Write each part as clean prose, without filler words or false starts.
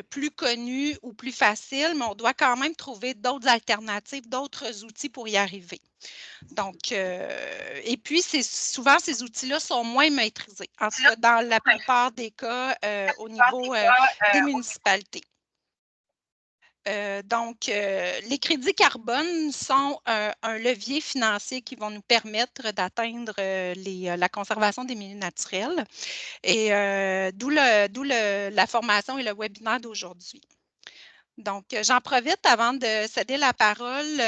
plus connu ou plus facile, mais on doit quand même trouver d'autres alternatives, d'autres outils pour y arriver. Donc, et puis, souvent, ces outils-là sont moins maîtrisés, en tout cas dans la plupart des cas au niveau des municipalités. Donc, les crédits carbone sont un levier financier qui vont nous permettre d'atteindre la conservation des milieux naturels, et d'où la formation et le webinaire d'aujourd'hui. Donc, j'en profite avant de céder la parole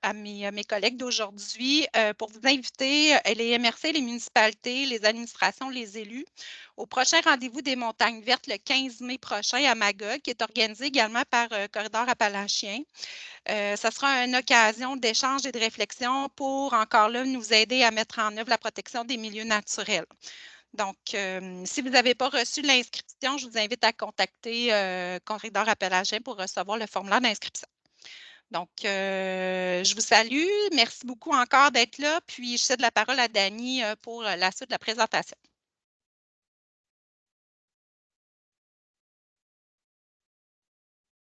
à mes collègues d'aujourd'hui pour vous inviter, les MRC, les municipalités, les administrations, les élus, au prochain rendez-vous des Montagnes Vertes le 15 mai prochain à Magog, qui est organisé également par Corridor Appalachien. Ça sera une occasion d'échange et de réflexion pour, encore là, nous aider à mettre en œuvre la protection des milieux naturels. Donc, si vous n'avez pas reçu l'inscription, je vous invite à contacter Corridor Appalachen pour recevoir le formulaire d'inscription. Donc, je vous salue. Merci beaucoup encore d'être là. Puis, je cède la parole à Dany pour la suite de la présentation.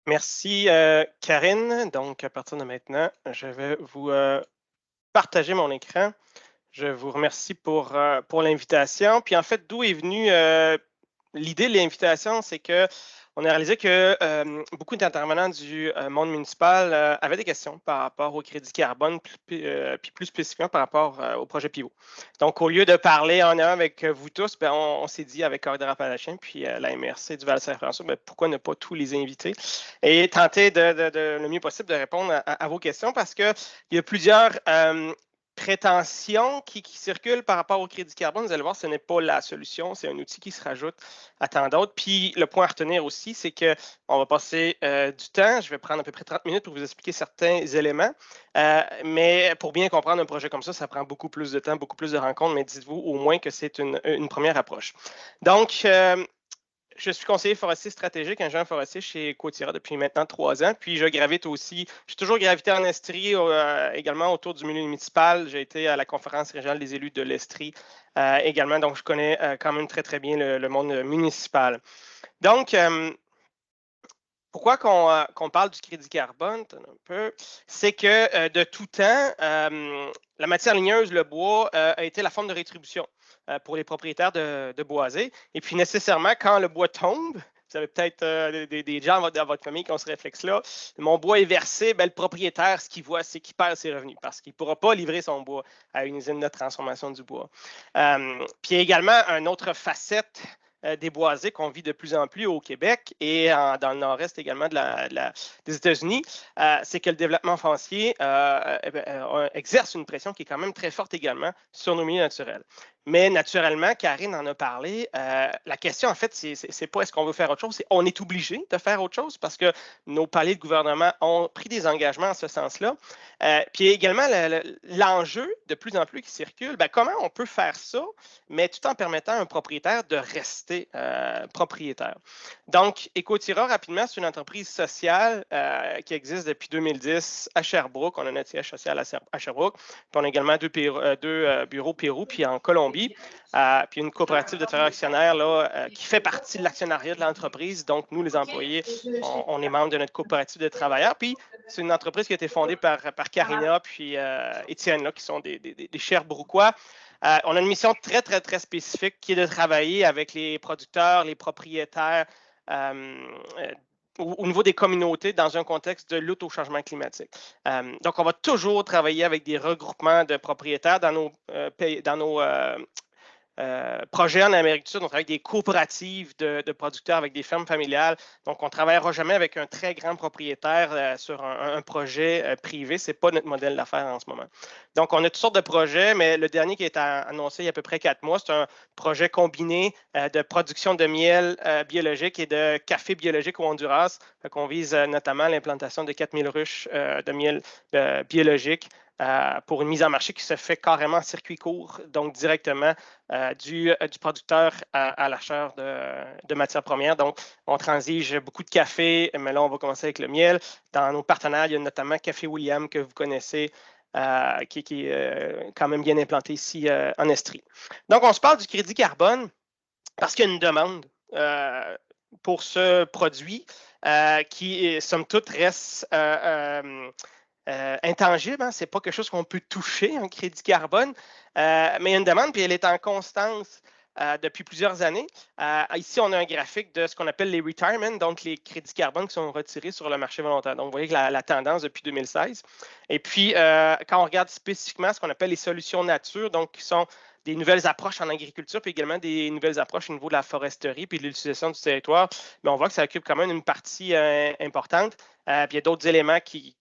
Merci, Karine. Donc, à partir de maintenant, je vais vous partager mon écran. Je vous remercie pour l'invitation. Puis en fait, d'où est venue l'idée de l'invitation, c'est qu'on a réalisé que beaucoup d'intervenants du monde municipal avaient des questions par rapport au crédit carbone, puis plus spécifiquement par rapport au projet Pivot. Donc, au lieu de parler en un avec vous tous, ben, on s'est dit avec Corridor Appalachen puis la MRC du Val-Saint-François, ben, pourquoi ne pas tous les inviter et tenter le mieux possible de répondre à vos questions, parce qu'il y a plusieurs prétentions qui circulent par rapport au crédit carbone. Vous allez voir, ce n'est pas la solution, c'est un outil qui se rajoute à tant d'autres. Puis le point à retenir aussi, c'est qu'on va passer du temps. Je vais prendre à peu près 30 minutes pour vous expliquer certains éléments. Mais pour bien comprendre un projet comme ça prend beaucoup plus de temps, beaucoup plus de rencontres, mais dites-vous au moins que c'est une première approche. Donc, je suis conseiller forestier stratégique, ingénieur forestier chez Côte-Tira depuis maintenant 3 ans. Puis je gravite aussi. J'ai toujours gravité en Estrie, également autour du milieu municipal. J'ai été à la conférence régionale des élus de l'Estrie également. Donc, je connais quand même très, très bien le monde municipal. Donc, pourquoi qu'on parle du crédit carbone, un peu, c'est que de tout temps, la matière ligneuse, le bois, a été la forme de rétribution pour les propriétaires de boisés. Et puis nécessairement, quand le bois tombe, vous avez peut-être des gens dans votre famille qui ont ce réflexe-là, mon bois est versé, ben, le propriétaire, ce qu'il voit, c'est qu'il perd ses revenus parce qu'il ne pourra pas livrer son bois à une usine de transformation du bois. Puis également, une autre facette des boisés qu'on vit de plus en plus au Québec et dans le nord-est également des États-Unis, c'est que le développement foncier exerce une pression qui est quand même très forte également sur nos milieux naturels. Mais naturellement, Karine en a parlé, la question en fait, c'est pas est-ce qu'on veut faire autre chose, c'est on est obligé de faire autre chose parce que nos paliers de gouvernement ont pris des engagements en ce sens-là. Puis également, l'enjeu de plus en plus qui circule, ben, comment on peut faire ça, mais tout en permettant à un propriétaire de rester propriétaire. Donc, Éco-Tira, rapidement, c'est une entreprise sociale qui existe depuis 2010 à Sherbrooke. On a notre siège social à Sherbrooke. Puis on a également deux bureaux au Pérou, puis en Colombie. Puis une coopérative de travailleurs actionnaires là, qui fait partie de l'actionnariat de l'entreprise. Donc, nous, les employés, on est membres de notre coopérative de travailleurs. Puis, c'est une entreprise qui a été fondée par Karina puis Étienne, là, qui sont des Sherbrookois. On a une mission très, très, très spécifique qui est de travailler avec les producteurs, les propriétaires au niveau des communautés dans un contexte de lutte au changement climatique. Donc, on va toujours travailler avec des regroupements de propriétaires dans nos projets en Amérique du Sud. On travaille avec des coopératives de producteurs, avec des fermes familiales. Donc, on ne travaillera jamais avec un très grand propriétaire sur un projet privé. Ce n'est pas notre modèle d'affaires en ce moment. Donc, on a toutes sortes de projets, mais le dernier qui est annoncé il y a à peu près 4 mois, c'est un projet combiné de production de miel biologique et de café biologique au Honduras. On vise notamment l'implantation de 4000 ruches de miel biologique pour une mise en marché qui se fait carrément en circuit court, donc directement du producteur à l'acheteur de matières premières. Donc, on transige beaucoup de café, mais là, on va commencer avec le miel. Dans nos partenaires, il y a notamment Café William, que vous connaissez, qui est quand même bien implanté ici en Estrie. Donc, on se parle du crédit carbone parce qu'il y a une demande pour ce produit qui, somme toute, reste intangible. Hein? Ce n'est pas quelque chose qu'on peut toucher, un crédit carbone, mais il y a une demande, puis elle est en constance depuis plusieurs années. Ici, on a un graphique de ce qu'on appelle les retirements, donc les crédits carbone qui sont retirés sur le marché volontaire. Donc, vous voyez que la tendance depuis 2016. Et puis, quand on regarde spécifiquement ce qu'on appelle les solutions nature, donc qui sont des nouvelles approches en agriculture, puis également des nouvelles approches au niveau de la foresterie puis de l'utilisation du territoire, mais on voit que ça occupe quand même une partie importante. Puis il y a d'autres éléments qui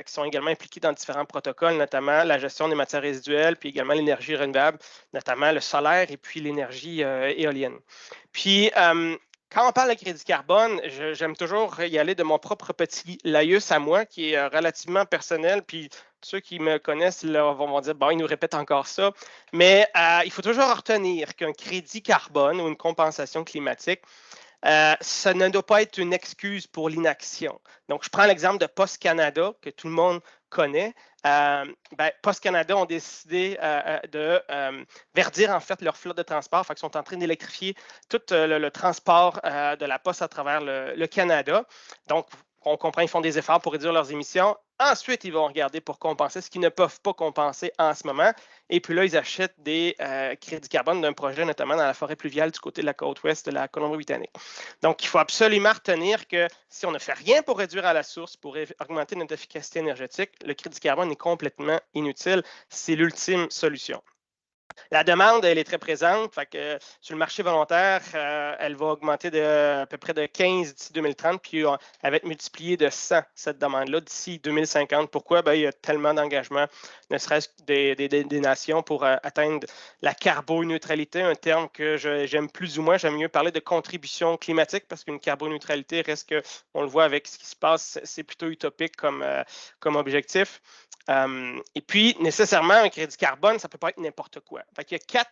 sont également impliqués dans différents protocoles, notamment la gestion des matières résiduelles, puis également l'énergie renouvelable, notamment le solaire et puis l'énergie éolienne. Puis, quand on parle de crédit carbone, j'aime toujours y aller de mon propre petit laïus à moi, qui est relativement personnel, puis ceux qui me connaissent là, vont dire, bon, ils nous répètent encore ça, mais il faut toujours retenir qu'un crédit carbone ou une compensation climatique, ça ne doit pas être une excuse pour l'inaction. Donc, je prends l'exemple de Post Canada, que tout le monde connaît. Post Canada ont décidé de verdir en fait leur flotte de transport. Ils sont en train d'électrifier tout le transport de la poste à travers le Canada. Donc, on comprend, ils font des efforts pour réduire leurs émissions. Ensuite, ils vont regarder pour compenser ce qu'ils ne peuvent pas compenser en ce moment. Et puis là, ils achètent des crédits carbone d'un projet, notamment dans la forêt pluviale du côté de la côte ouest de la Colombie-Britannique. Donc, il faut absolument retenir que si on ne fait rien pour réduire à la source, pour augmenter notre efficacité énergétique, le crédit carbone est complètement inutile. C'est l'ultime solution. La demande, elle est très présente. Fait que, sur le marché volontaire, elle va augmenter à peu près de 15 d'ici 2030, puis elle va être multipliée de 100, cette demande-là, d'ici 2050. Pourquoi? Il y a tellement d'engagements, ne serait-ce que des nations pour atteindre la carboneutralité, un terme que j'aime plus ou moins. J'aime mieux parler de contribution climatique parce qu'une carboneutralité reste que, on le voit avec ce qui se passe, c'est plutôt utopique comme objectif. Et puis, nécessairement, un crédit carbone, ça ne peut pas être n'importe quoi. Fait qu'il y a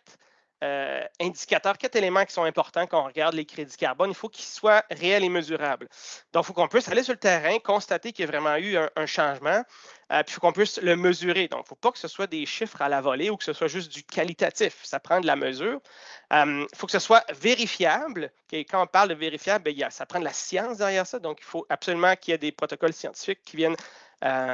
4 indicateurs, 4 éléments qui sont importants quand on regarde les crédits carbone. Il faut qu'ils soient réels et mesurables. Donc, il faut qu'on puisse aller sur le terrain, constater qu'il y a vraiment eu un changement, puis il faut qu'on puisse le mesurer. Donc, il ne faut pas que ce soit des chiffres à la volée ou que ce soit juste du qualitatif. Ça prend de la mesure. Il faut que ce soit vérifiable. Quand on parle de vérifiable, ça prend de la science derrière ça. Donc, il faut absolument qu'il y ait des protocoles scientifiques qui viennent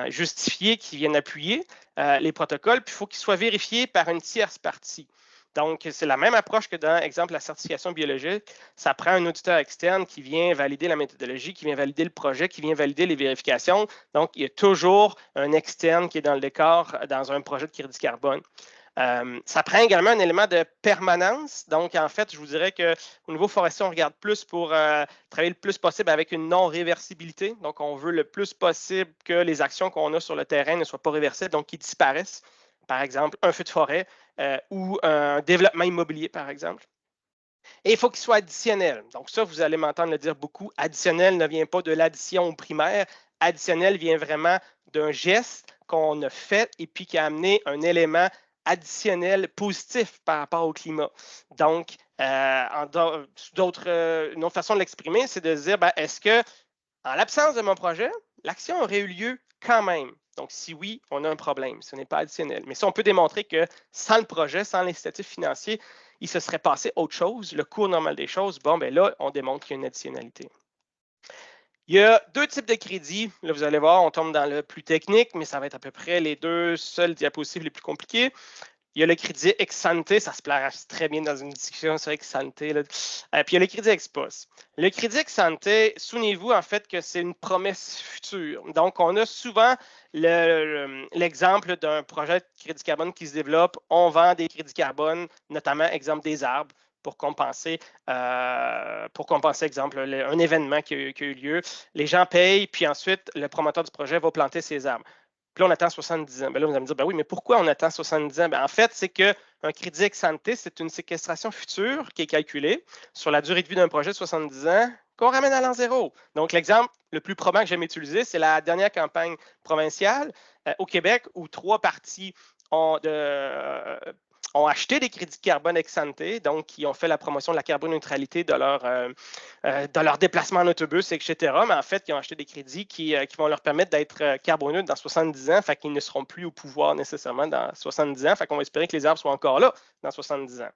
justifier, qui viennent appuyer les protocoles, puis il faut qu'ils soient vérifiés par une tierce partie. Donc, c'est la même approche que dans, exemple, la certification biologique. Ça prend un auditeur externe qui vient valider la méthodologie, qui vient valider le projet, qui vient valider les vérifications. Donc, il y a toujours un externe qui est dans le décor dans un projet de crédit carbone. Ça prend également un élément de permanence. Donc, en fait, je vous dirais qu'au niveau forestier, on regarde plus pour travailler le plus possible avec une non-réversibilité. Donc, on veut le plus possible que les actions qu'on a sur le terrain ne soient pas réversibles, donc qu'ils disparaissent. Par exemple, un feu de forêt ou un développement immobilier, par exemple. Et il faut qu'il soit additionnel. Donc, ça, vous allez m'entendre le dire beaucoup. Additionnel ne vient pas de l'addition au primaire. Additionnel vient vraiment d'un geste qu'on a fait et puis qui a amené un élément additionnel positif par rapport au climat. Donc, une autre façon de l'exprimer, c'est de se dire, est-ce que, en l'absence de mon projet, l'action aurait eu lieu quand même? Donc, si oui, on a un problème. Ce n'est pas additionnel. Mais si on peut démontrer que sans le projet, sans l'incitatif financier, il se serait passé autre chose, le cours normal des choses, là, on démontre qu'il y a une additionnalité. Il y a 2 types de crédits. Là, vous allez voir, on tombe dans le plus technique, mais ça va être à peu près les 2 seules diapositives les plus compliquées. Il y a le crédit ex ante, ça se place très bien dans une discussion sur ex ante. Puis il y a le crédit ex post. Le crédit ex ante, souvenez-vous en fait que c'est une promesse future. Donc, on a souvent l'exemple d'un projet de crédit carbone qui se développe. On vend des crédits carbone, notamment, exemple, des arbres pour compenser, exemple, un événement qui a eu lieu. Les gens payent, puis ensuite, le promoteur du projet va planter ses arbres. Puis là, on attend 70 ans. Là, vous allez me dire, oui, mais pourquoi on attend 70 ans? En fait, c'est qu'un crédit ex ante, c'est une séquestration future qui est calculée sur la durée de vie d'un projet de 70 ans qu'on ramène à l'an zéro. Donc, l'exemple le plus probant que j'aime utiliser, c'est la dernière campagne provinciale au Québec où 3 parties ont acheté des crédits de carbone ex ante, donc qui ont fait la promotion de la carboneutralité de leur déplacement en autobus, etc. Mais en fait, ils ont acheté des crédits qui vont leur permettre d'être carboneutres dans 70 ans, fait qu'ils ne seront plus au pouvoir nécessairement dans 70 ans, fait qu'on va espérer que les arbres soient encore là dans 70 ans.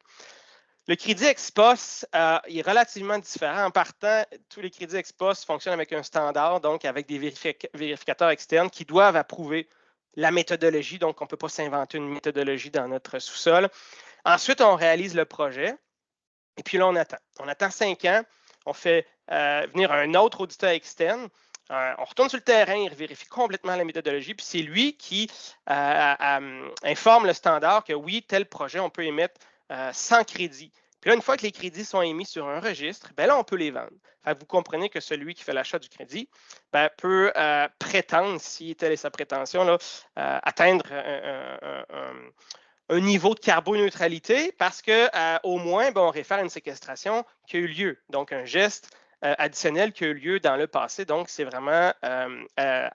Le crédit ex-post est relativement différent. En partant, tous les crédits ex-post fonctionnent avec un standard, donc avec des vérificateurs externes qui doivent approuver la méthodologie. Donc, on ne peut pas s'inventer une méthodologie dans notre sous-sol. Ensuite, on réalise le projet. Et puis là, on attend. On attend 5 ans. On fait venir un autre auditeur externe. On retourne sur le terrain, il vérifie complètement la méthodologie, puis c'est lui qui informe le standard que oui, tel projet, on peut émettre sans crédit. Puis là, une fois que les crédits sont émis sur un registre, bien là, on peut les vendre. Fait que vous comprenez que celui qui fait l'achat du crédit peut prétendre, si telle est sa prétention, là, atteindre un niveau de carboneutralité parce qu'au moins, on réfère à une séquestration qui a eu lieu. Donc, un geste additionnel qui a eu lieu dans le passé. Donc, c'est vraiment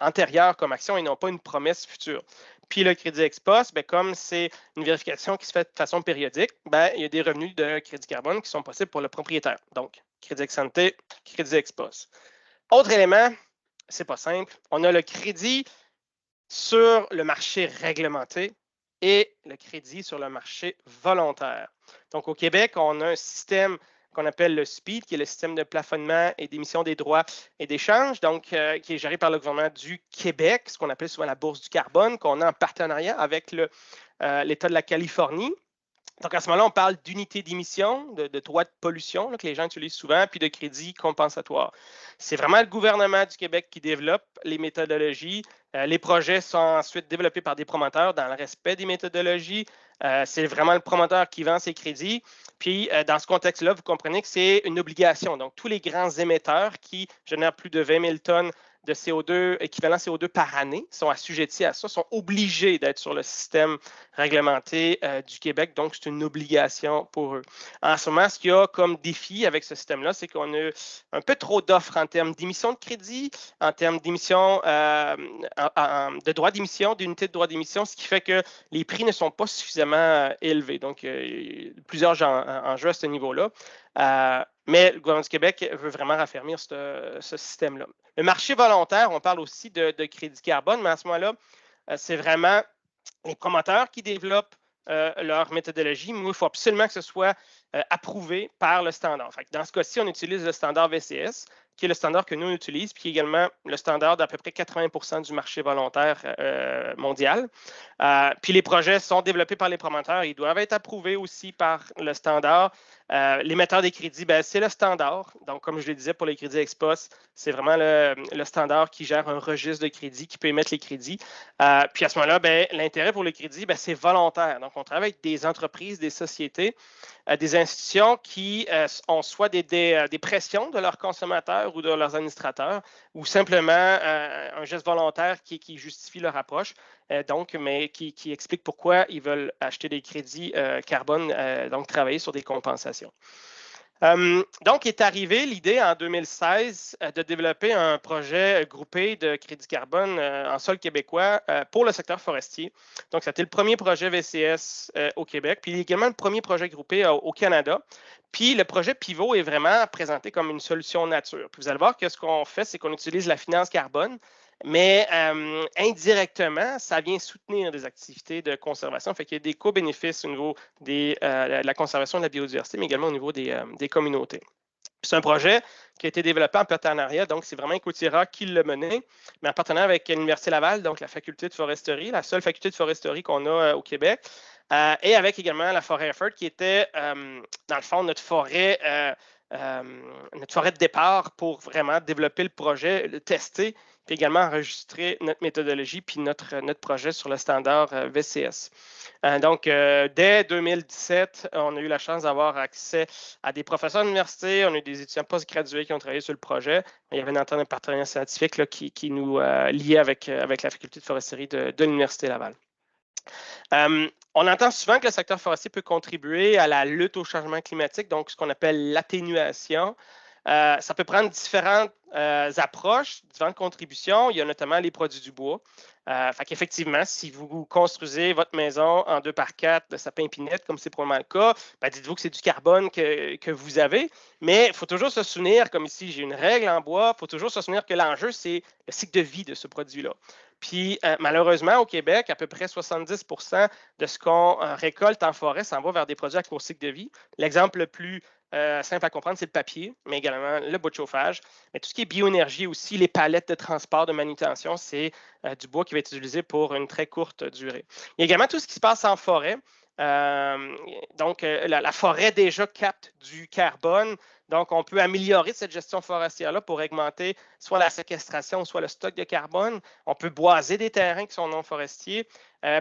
antérieur comme action et non pas une promesse future. Puis le crédit ex-post, comme c'est une vérification qui se fait de façon périodique, il y a des revenus de crédit carbone qui sont possibles pour le propriétaire. Donc, crédit ex-ante, crédit ex-post. Autre élément, c'est pas simple. On a le crédit sur le marché réglementé et le crédit sur le marché volontaire. Donc, au Québec, on a un système qu'on appelle le SPEED, qui est le système de plafonnement et d'émission des droits et d'échange, donc qui est géré par le gouvernement du Québec, ce qu'on appelle souvent la bourse du carbone, qu'on a en partenariat avec l'État de la Californie. Donc, à ce moment-là, on parle d'unité d'émission, de droits de pollution là, que les gens utilisent souvent, puis de crédit compensatoire. C'est vraiment le gouvernement du Québec qui développe les méthodologies. Les projets sont ensuite développés par des promoteurs dans le respect des méthodologies. C'est vraiment le promoteur qui vend ses crédits. Puis, dans ce contexte-là, vous comprenez que c'est une obligation. Donc, tous les grands émetteurs qui génèrent plus de 20 000 tonnes de CO2, équivalent CO2 par année, sont assujettis à ça, sont obligés d'être sur le système réglementé du Québec. Donc, c'est une obligation pour eux. En ce moment, ce qu'il y a comme défi avec ce système-là, c'est qu'on a un peu trop d'offres en termes d'émission de crédit, en termes d'émission de droits d'émission, d'unités de droits d'émission, ce qui fait que les prix ne sont pas suffisamment élevés. Donc, il y a plusieurs enjeux à ce niveau-là. Mais le gouvernement du Québec veut vraiment raffermir ce système-là. Le marché volontaire, on parle aussi de crédit carbone, mais à ce moment-là, c'est vraiment les promoteurs qui développent leur méthodologie, mais il faut absolument que ce soit approuvé par le standard. Fait que dans ce cas-ci, on utilise le standard VCS, qui est le standard que nous on utilise, puis qui est également le standard d'à peu près 80% du marché volontaire mondial. Puis les projets sont développés par les promoteurs, ils doivent être approuvés aussi par le standard. L'émetteur des crédits, c'est le standard. Donc, comme je le disais pour les crédits ex-post, c'est vraiment le standard qui gère un registre de crédits, qui peut émettre les crédits. Puis à ce moment-là, l'intérêt pour le crédit, c'est volontaire. Donc, on travaille avec des entreprises, des sociétés, des institutions qui ont soit des pressions de leurs consommateurs ou de leurs administrateurs, ou simplement un geste volontaire qui justifie leur approche, mais qui explique pourquoi ils veulent acheter des crédits carbone, donc travailler sur des compensations. Donc, est arrivée l'idée en 2016 de développer un projet groupé de crédit carbone en sol québécois pour le secteur forestier. Donc, c'était le premier projet VCS au Québec, puis également le premier projet groupé au Canada. Puis, le projet Pivot est vraiment présenté comme une solution nature. Puis, vous allez voir que ce qu'on fait, c'est qu'on utilise la finance carbone, mais indirectement, ça vient soutenir des activités de conservation. Fait qu'il y a des co-bénéfices au niveau de la conservation de la biodiversité, mais également au niveau des communautés. C'est un projet qui a été développé en partenariat, donc c'est vraiment Écotira qui l'a mené, mais en partenariat avec l'Université Laval, donc la faculté de foresterie, la seule faculté de foresterie qu'on a au Québec, et avec également la forêt Effort, qui était, dans le fond, notre forêt de départ pour vraiment développer le projet, le tester, puis également enregistrer notre méthodologie puis notre projet sur le standard VCS. Donc, dès 2017, on a eu la chance d'avoir accès à des professeurs d'université, on a eu des étudiants postgradués qui ont travaillé sur le projet. Il y avait une entente de partenariat scientifique là, qui nous liait avec la faculté de foresterie de l'Université Laval. On entend souvent que le secteur forestier peut contribuer à la lutte au changement climatique, donc ce qu'on appelle l'atténuation. Ça peut prendre différentes approches, différentes contributions. Il y a notamment les produits du bois. Fait qu'effectivement, si vous construisez votre maison en 2x4 de sapin pinette, comme c'est probablement le cas, dites-vous que c'est du carbone que vous avez. Mais il faut toujours se souvenir, comme ici, j'ai une règle en bois, il faut toujours se souvenir que l'enjeu, c'est le cycle de vie de ce produit-là. Puis malheureusement, au Québec, à peu près 70% de ce qu'on récolte en forêt s'en va vers des produits à court cycle de vie. L'exemple le plus simple à comprendre, c'est le papier, mais également le bois de chauffage. Mais tout ce qui est bioénergie aussi, les palettes de transport, de manutention, c'est du bois qui va être utilisé pour une très courte durée. Il y a également tout ce qui se passe en forêt. Donc, la forêt déjà capte du carbone. Donc, on peut améliorer cette gestion forestière-là pour augmenter soit la séquestration, soit le stock de carbone. On peut boiser des terrains qui sont non forestiers.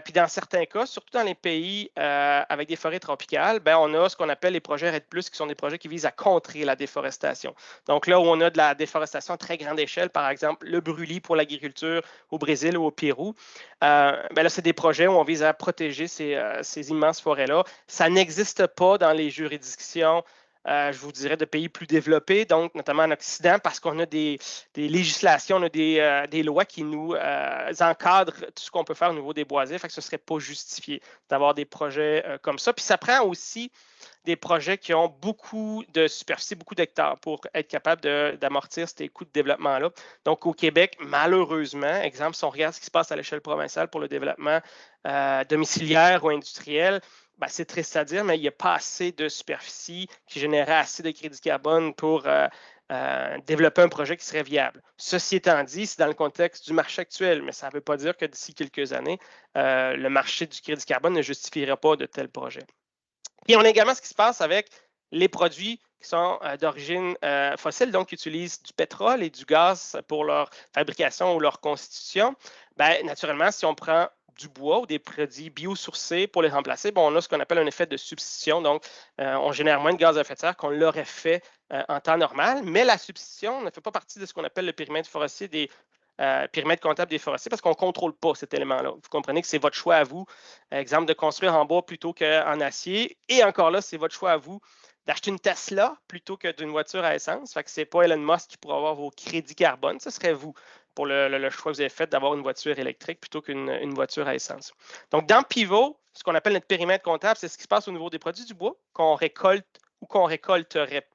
Puis dans certains cas, surtout dans les pays avec des forêts tropicales, ben, on a ce qu'on appelle les projets REDD+, qui sont des projets qui visent à contrer la déforestation. Donc là où on a de la déforestation à très grande échelle, par exemple le brûlis pour l'agriculture au Brésil ou au Pérou, ben là, c'est des projets où on vise à protéger ces immenses forêts-là. Ça n'existe pas dans les juridictions je vous dirais, de pays plus développés, donc notamment en Occident, parce qu'on a des législations, on a des lois qui nous encadrent tout ce qu'on peut faire au niveau des boisés, fait que ce ne serait pas justifié d'avoir des projets comme ça. Puis ça prend aussi des projets qui ont beaucoup de superficie, beaucoup d'hectares pour être capable d'amortir ces coûts de développement-là. Donc, au Québec, malheureusement, exemple, si on regarde ce qui se passe à l'échelle provinciale pour le développement domiciliaire ou industriel, ben, c'est triste à dire, mais il n'y a pas assez de superficie qui générait assez de crédit carbone pour développer un projet qui serait viable. Ceci étant dit, c'est dans le contexte du marché actuel, mais ça ne veut pas dire que d'ici quelques années, le marché du crédit carbone ne justifiera pas de tels projets. Puis on a également ce qui se passe avec les produits qui sont d'origine fossile, donc qui utilisent du pétrole et du gaz pour leur fabrication ou leur constitution. Bien, naturellement, si on prend du bois ou des produits biosourcés pour les remplacer, bon, on a ce qu'on appelle un effet de substitution. Donc, on génère moins de gaz à effet de serre qu'on l'aurait fait en temps normal, mais la substitution ne fait pas partie de ce qu'on appelle le périmètre forestier des périmètre comptable des forestiers parce qu'on ne contrôle pas cet élément-là. Vous comprenez que c'est votre choix à vous, exemple, de construire en bois plutôt qu'en acier. Et encore là, c'est votre choix à vous d'acheter une Tesla plutôt que d'une voiture à essence. Fait que ce n'est pas Elon Musk qui pourra avoir vos crédits carbone. Ce serait vous pour le choix que vous avez fait d'avoir une voiture électrique plutôt qu'une voiture à essence. Donc, dans Pivot, ce qu'on appelle notre périmètre comptable, c'est ce qui se passe au niveau des produits du bois qu'on récolte ou qu'on récolterait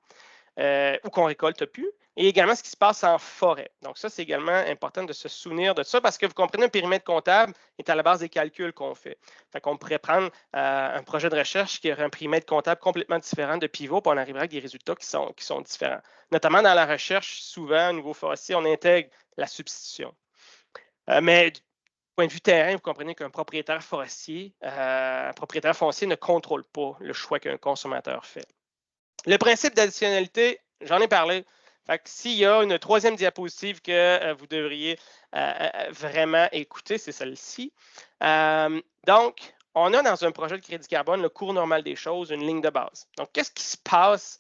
ou qu'on ne récolte plus, et également ce qui se passe en forêt. Donc ça, c'est également important de se souvenir de ça parce que vous comprenez, un périmètre comptable est à la base des calculs qu'on fait. Fait qu'on pourrait prendre un projet de recherche qui aurait un périmètre comptable complètement différent de Pivot, puis on arriverait avec des résultats qui sont différents. Notamment dans la recherche, souvent, au niveau forestier, on intègre la substitution. Mais du point de vue terrain, vous comprenez qu'un propriétaire forestier, un propriétaire foncier ne contrôle pas le choix qu'un consommateur fait. Le principe d'additionnalité, j'en ai parlé. Fait que s'il y a une troisième diapositive que vous devriez vraiment écouter, c'est celle-ci. Donc, on a dans un projet de crédit carbone le cours normal des choses, une ligne de base. Donc, qu'est-ce qui se passe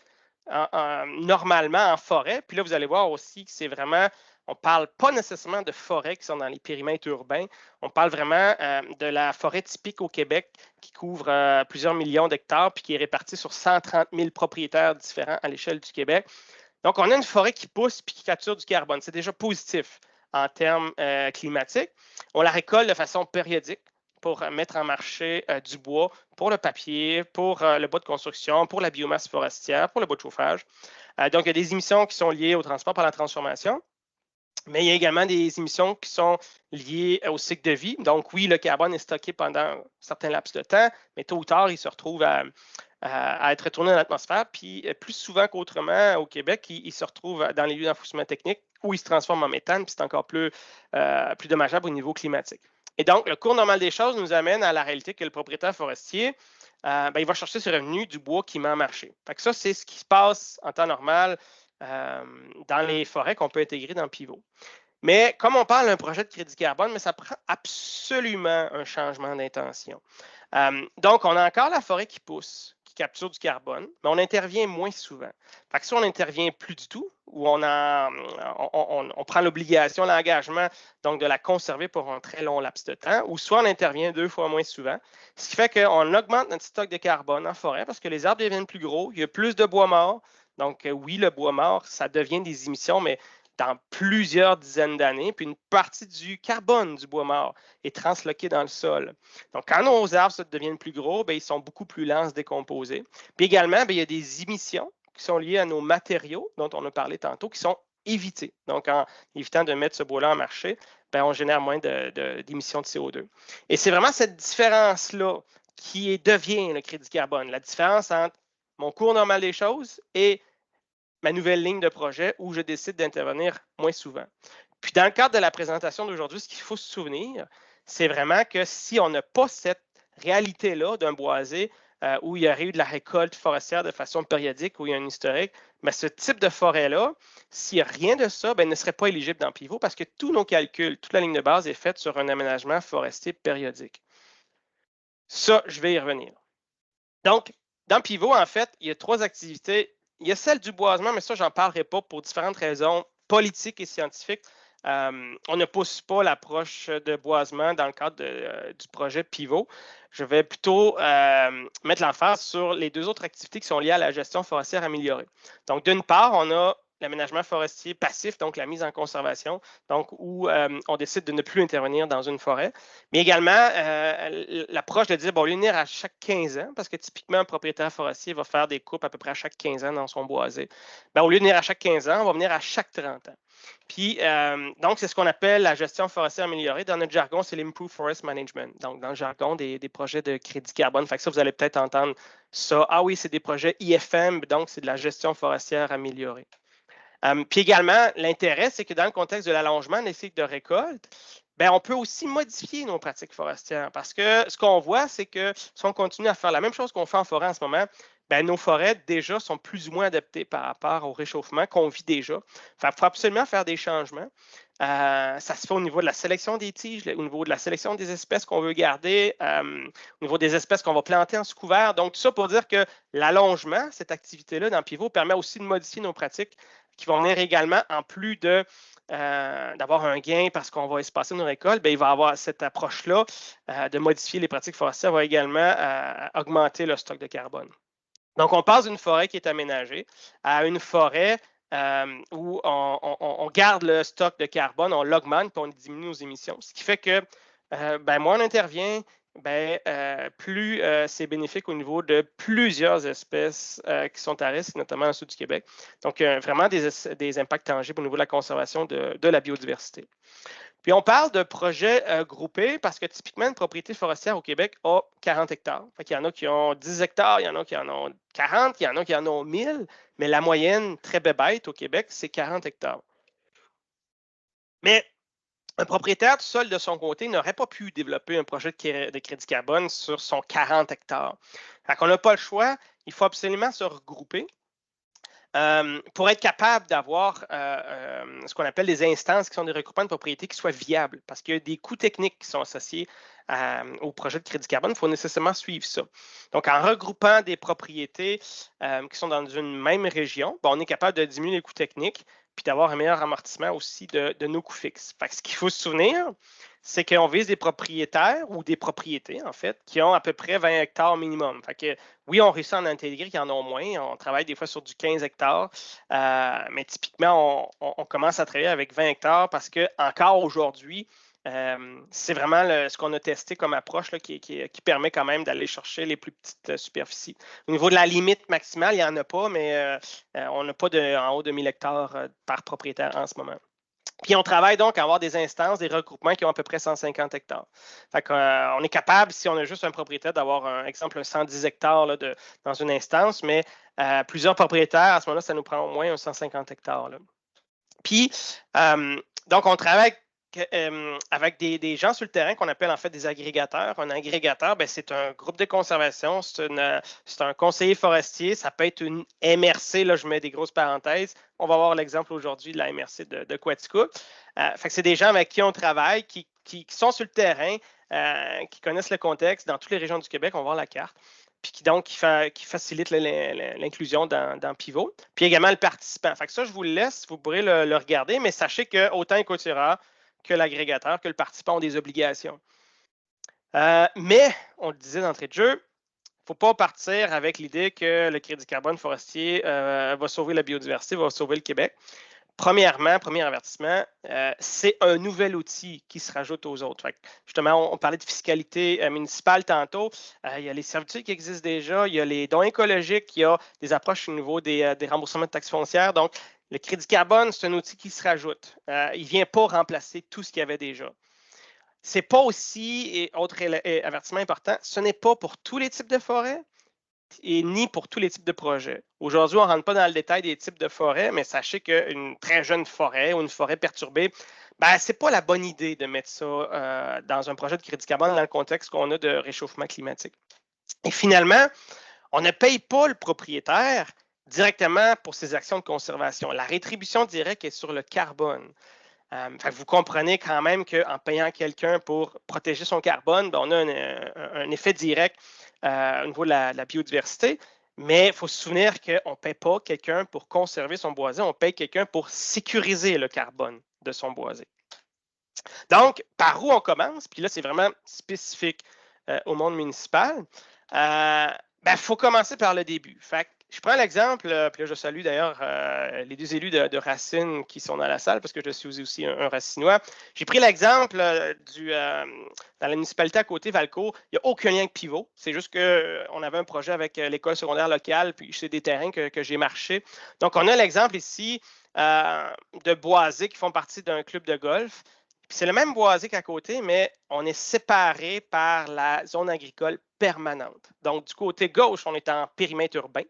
normalement en forêt? Puis là, vous allez voir aussi que c'est vraiment, on ne parle pas nécessairement de forêts qui sont dans les périmètres urbains. On parle vraiment de la forêt typique au Québec qui couvre plusieurs millions d'hectares puis qui est répartie sur 130 000 propriétaires différents à l'échelle du Québec. Donc, on a une forêt qui pousse puis qui capture du carbone. C'est déjà positif en termes climatiques. On la récolte de façon périodique pour mettre en marché du bois, pour le papier, pour le bois de construction, pour la biomasse forestière, pour le bois de chauffage. Donc, il y a des émissions qui sont liées au transport par la transformation. Mais il y a également des émissions qui sont liées au cycle de vie. Donc, oui, le carbone est stocké pendant certains laps de temps, mais tôt ou tard, il se retrouve à être retourné dans l'atmosphère. Puis, plus souvent qu'autrement, au Québec, il se retrouve dans les lieux d'enfouissement technique où il se transforme en méthane, puis c'est encore plus dommageable au niveau climatique. Et donc, le cours normal des choses nous amène à la réalité que le propriétaire forestier, il va chercher ses revenus du bois qu'il met en marché. Fait que ça, c'est ce qui se passe en temps normal dans les forêts qu'on peut intégrer dans Pivot. Mais comme on parle d'un projet de crédit carbone, mais ça prend absolument un changement d'intention. Donc, on a encore la forêt qui pousse, qui capture du carbone, mais on intervient moins souvent. Fait que soit on n'intervient plus du tout, ou on prend l'obligation, l'engagement, donc de la conserver pour un très long laps de temps, ou soit on intervient 2 fois moins souvent, ce qui fait qu'on augmente notre stock de carbone en forêt parce que les arbres deviennent plus gros, il y a plus de bois mort. Donc, oui, le bois mort, ça devient des émissions, mais dans plusieurs dizaines d'années, puis une partie du carbone du bois mort est transloquée dans le sol. Donc, quand nos arbres deviennent plus gros, bien, ils sont beaucoup plus lents à se décomposer. Puis également, bien, il y a des émissions qui sont liées à nos matériaux, dont on a parlé tantôt, qui sont éviter. Donc, en évitant de mettre ce bois-là en marché, ben, on génère moins d'émissions de CO2. Et c'est vraiment cette différence-là qui devient le crédit carbone. La différence entre mon cours normal des choses et ma nouvelle ligne de projet où je décide d'intervenir moins souvent. Puis dans le cadre de la présentation d'aujourd'hui, ce qu'il faut se souvenir, c'est vraiment que si on n'a pas cette réalité-là d'un boisé où il y aurait eu de la récolte forestière de façon périodique, où il y a un historique, mais ce type de forêt-là, s'il n'y a rien de ça, ben, ne serait pas éligible dans Pivot parce que tous nos calculs, toute la ligne de base est faite sur un aménagement forestier périodique. Ça, je vais y revenir. Donc, dans Pivot, en fait, il y a 3 activités. Il y a celle du boisement, mais ça, je n'en parlerai pas pour différentes raisons politiques et scientifiques. On ne pousse pas l'approche de boisement dans le cadre du projet Pivot. Je vais plutôt mettre l'emphase sur les 2 autres activités qui sont liées à la gestion forestière améliorée. Donc, d'une part, on a l'aménagement forestier passif, donc la mise en conservation, donc où on décide de ne plus intervenir dans une forêt, mais également l'approche de dire, bon, venir à chaque 15 ans, parce que typiquement, un propriétaire forestier va faire des coupes à peu près à chaque 15 ans dans son boisé. Ben, au lieu de venir à chaque 15 ans, on va venir à chaque 30 ans. Puis, donc, c'est ce qu'on appelle la gestion forestière améliorée. Dans notre jargon, c'est l'Improved Forest Management. Donc, dans le jargon des projets de crédit carbone. Fait que ça, vous allez peut-être entendre ça. Ah oui, c'est des projets IFM, donc c'est de la gestion forestière améliorée. Puis également, l'intérêt, c'est que dans le contexte de l'allongement des cycles de récolte, ben, on peut aussi modifier nos pratiques forestières parce que ce qu'on voit, c'est que si on continue à faire la même chose qu'on fait en forêt en ce moment, ben, nos forêts déjà sont plus ou moins adaptées par rapport au réchauffement qu'on vit déjà. Il faut absolument faire des changements. Ça se fait au niveau de la sélection des tiges, au niveau de la sélection des espèces qu'on veut garder, au niveau des espèces qu'on va planter en sous-couvert. Donc, tout ça pour dire que l'allongement, cette activité-là dans Pivot, permet aussi de modifier nos pratiques qui vont venir également, en plus d'avoir un gain parce qu'on va espacer nos récoltes, bien, il va y avoir cette approche-là de modifier les pratiques forestières, va également augmenter le stock de carbone. Donc, on passe d'une forêt qui est aménagée à une forêt où on garde le stock de carbone, on l'augmente, puis on diminue nos émissions. Ce qui fait que ben, moins on intervient, ben, plus c'est bénéfique au niveau de plusieurs espèces qui sont à risque, notamment au sud du Québec. Donc, vraiment des impacts tangibles au niveau de la conservation de la biodiversité. Puis on parle de projets groupés parce que typiquement, une propriété forestière au Québec a 40 hectares. Fait qu'il y en a qui ont 10 hectares, il y en a qui en ont 40, il y en a qui en ont 1000, mais la moyenne très bébête au Québec, c'est 40 hectares. Mais un propriétaire tout seul de son côté n'aurait pas pu développer un projet de crédit carbone sur son 40 hectares. Fait qu'on n'a pas le choix, il faut absolument se regrouper. Pour être capable d'avoir ce qu'on appelle des instances qui sont des regroupements de propriétés qui soient viables, parce qu'il y a des coûts techniques qui sont associés au projet de crédit carbone, il faut nécessairement suivre ça. Donc, en regroupant des propriétés qui sont dans une même région, on est capable de diminuer les coûts techniques puis d'avoir un meilleur amortissement aussi de nos coûts fixes. Fait que ce qu'il faut se souvenir, c'est qu'on vise des propriétaires ou des propriétés, en fait, qui ont à peu près 20 hectares minimum. Fait que oui, on réussit à en intégrer qui en ont moins. On travaille des fois sur du 15 hectares, mais typiquement, on commence à travailler avec 20 hectares parce qu'encore aujourd'hui, c'est vraiment ce qu'on a testé comme approche là, qui permet quand même d'aller chercher les plus petites superficies. Au niveau de la limite maximale, il n'y en a pas, mais on n'a pas en haut de 1000 hectares par propriétaire en ce moment. Puis on travaille donc à avoir des instances, des regroupements qui ont à peu près 150 hectares. Fait qu'on est capable, si on a juste un propriétaire, d'avoir un exemple, un 110 hectares là, dans une instance, mais plusieurs propriétaires, à ce moment-là, ça nous prend au moins un 150 hectares. Là. Puis, donc, on travaille avec des gens sur le terrain qu'on appelle en fait des agrégateurs. Un agrégateur, ben, c'est un groupe de conservation, c'est un conseiller forestier, ça peut être une MRC, là je mets des grosses parenthèses. On va voir l'exemple aujourd'hui de la MRC de Quaticook. Fait que c'est des gens avec qui on travaille, qui sont sur le terrain, qui connaissent le contexte dans toutes les régions du Québec, on va voir la carte. Puis qui facilite l'inclusion dans Pivot. Puis également le participant. Fait que ça, je vous le laisse, vous pourrez le regarder, mais sachez que autant Écotura que l'agrégateur, que le participant ont des obligations. Mais, on le disait d'entrée de jeu, il ne faut pas partir avec l'idée que le crédit carbone forestier va sauver la biodiversité, va sauver le Québec. Premièrement, premier avertissement, c'est un nouvel outil qui se rajoute aux autres. Fait que, justement, on parlait de fiscalité municipale tantôt. Il y a les servitudes qui existent déjà, il y a les dons écologiques, il y a des approches au niveau des remboursements de taxes foncières. Donc, Le crédit carbone, c'est un outil qui se rajoute. Il ne vient pas remplacer tout ce qu'il y avait déjà. Ce n'est pas aussi, et autre avertissement important, ce n'est pas pour tous les types de forêts et ni pour tous les types de projets. Aujourd'hui, on ne rentre pas dans le détail des types de forêts, mais sachez qu'une très jeune forêt ou une forêt perturbée, ce n'est pas la bonne idée de mettre ça dans un projet de crédit carbone dans le contexte qu'on a de réchauffement climatique. Et finalement, on ne paye pas le propriétaire directement pour ses actions de conservation. La rétribution directe est sur le carbone. Vous comprenez quand même qu'en payant quelqu'un pour protéger son carbone, on a un effet direct au niveau de la biodiversité, mais il faut se souvenir qu'on ne paye pas quelqu'un pour conserver son boisé, on paye quelqu'un pour sécuriser le carbone de son boisé. Donc, par où on commence? Puis là, c'est vraiment spécifique au monde municipal. Il faut commencer par le début. Fait que je prends l'exemple, puis là, je salue d'ailleurs les deux élus de Racine qui sont dans la salle parce que je suis aussi un Racinois. J'ai pris l'exemple dans la municipalité à côté, Valco. Il n'y a aucun lien avec Pivot. C'est juste qu'on avait un projet avec l'école secondaire locale, puis c'est des terrains que j'ai marché. Donc, on a l'exemple ici de boisés qui font partie d'un club de golf. C'est le même boisé qu'à côté, mais on est séparé par la zone agricole permanente. Donc, du côté gauche, on est en périmètre urbain.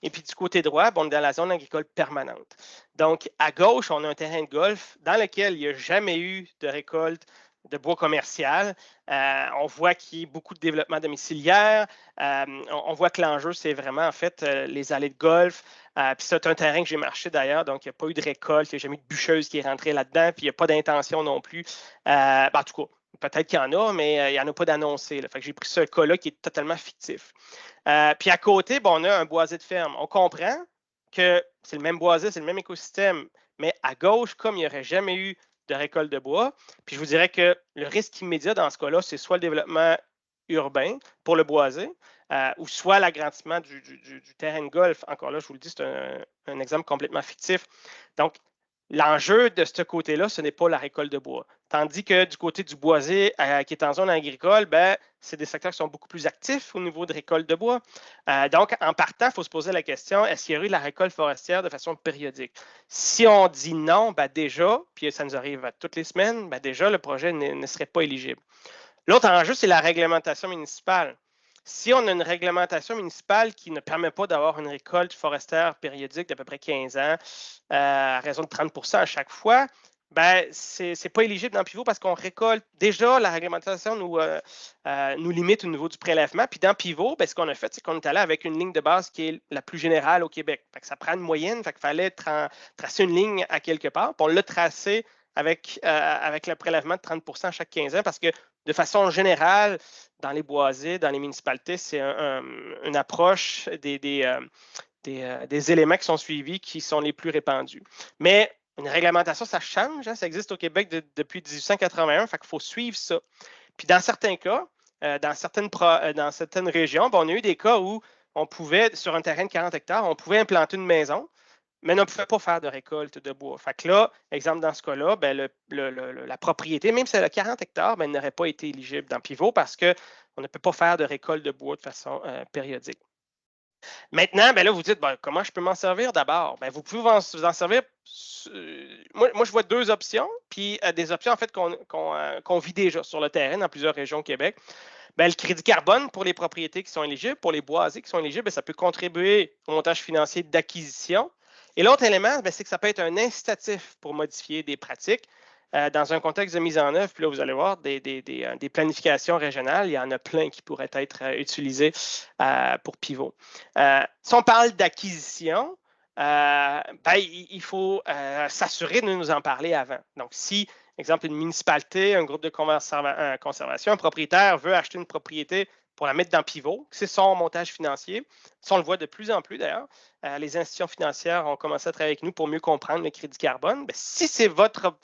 Et puis du côté droit, on est dans la zone agricole permanente. Donc, à gauche, on a un terrain de golf dans lequel il n'y a jamais eu de récolte de bois commercial. On voit qu'il y a beaucoup de développement domiciliaire. On voit que l'enjeu, c'est vraiment, en fait, les allées de golf. Puis c'est un terrain que j'ai marché d'ailleurs, donc il n'y a pas eu de récolte, il n'y a jamais eu de bûcheuse qui est rentrée là-dedans, puis il n'y a pas d'intention non plus. En tout cas, peut-être qu'il y en a, mais il n'y en a pas d'annoncé. Fait que j'ai pris ce cas-là qui est totalement fictif. Puis à côté, on a un boisé de ferme. On comprend que c'est le même boisé, c'est le même écosystème, mais à gauche, comme il n'y aurait jamais eu de récolte de bois, puis je vous dirais que le risque immédiat dans ce cas-là, c'est soit le développement urbain pour le boisé, ou soit l'agrandissement du terrain de golf. Encore là, je vous le dis, c'est un exemple complètement fictif. Donc, l'enjeu de ce côté-là, ce n'est pas la récolte de bois. Tandis que du côté du boisé qui est en zone agricole, c'est des secteurs qui sont beaucoup plus actifs au niveau de récolte de bois. Donc, en partant, il faut se poser la question, est-ce qu'il y a eu de la récolte forestière de façon périodique? Si on dit non, déjà, puis ça nous arrive toutes les semaines, déjà, le projet ne serait pas éligible. L'autre enjeu, c'est la réglementation municipale. Si on a une réglementation municipale qui ne permet pas d'avoir une récolte forestière périodique d'à peu près 15 ans, à raison de 30 % à chaque fois, ce n'est pas éligible dans Pivot parce qu'on récolte. Déjà, la réglementation nous limite au niveau du prélèvement. Puis dans Pivot, ce qu'on a fait, c'est qu'on est allé avec une ligne de base qui est la plus générale au Québec. Fait que ça prend une moyenne, fait qu'il fallait tracer une ligne à quelque part. Puis on l'a tracé avec le prélèvement de 30 % à chaque 15 ans parce que de façon générale, dans les boisés, dans les municipalités, c'est une approche des éléments qui sont suivis qui sont les plus répandus. Mais une réglementation, ça change. Ça existe au Québec depuis 1881, fait qu'il faut suivre ça. Puis dans certains cas, dans certaines régions, on a eu des cas où on pouvait, sur un terrain de 40 hectares, on pouvait implanter une maison, mais on ne pouvait pas faire de récolte de bois. Fait que là, exemple dans ce cas-là, la propriété, même si elle a 40 hectares, elle n'aurait pas été éligible dans Pivot parce qu'on ne peut pas faire de récolte de bois de façon périodique. Maintenant, là, vous dites, comment je peux m'en servir d'abord? Vous pouvez vous en servir. Moi, je vois deux options, puis des options, en fait, qu'on vit déjà sur le terrain dans plusieurs régions au Québec. Le crédit carbone pour les propriétés qui sont éligibles, pour les boisés qui sont éligibles, ça peut contribuer au montage financier d'acquisition. Et l'autre élément, c'est que ça peut être un incitatif pour modifier des pratiques dans un contexte de mise en œuvre. Puis là, vous allez voir des planifications régionales. Il y en a plein qui pourraient être utilisées pour Pivot. Si on parle d'acquisition, il faut s'assurer de nous en parler avant. Donc, si, exemple, une municipalité, un groupe de conservation, un propriétaire veut acheter une propriété pour la mettre dans Pivot, c'est son montage financier. Ça, on le voit de plus en plus d'ailleurs. Les institutions financières ont commencé à travailler avec nous pour mieux comprendre le crédit carbone. Si c'est votre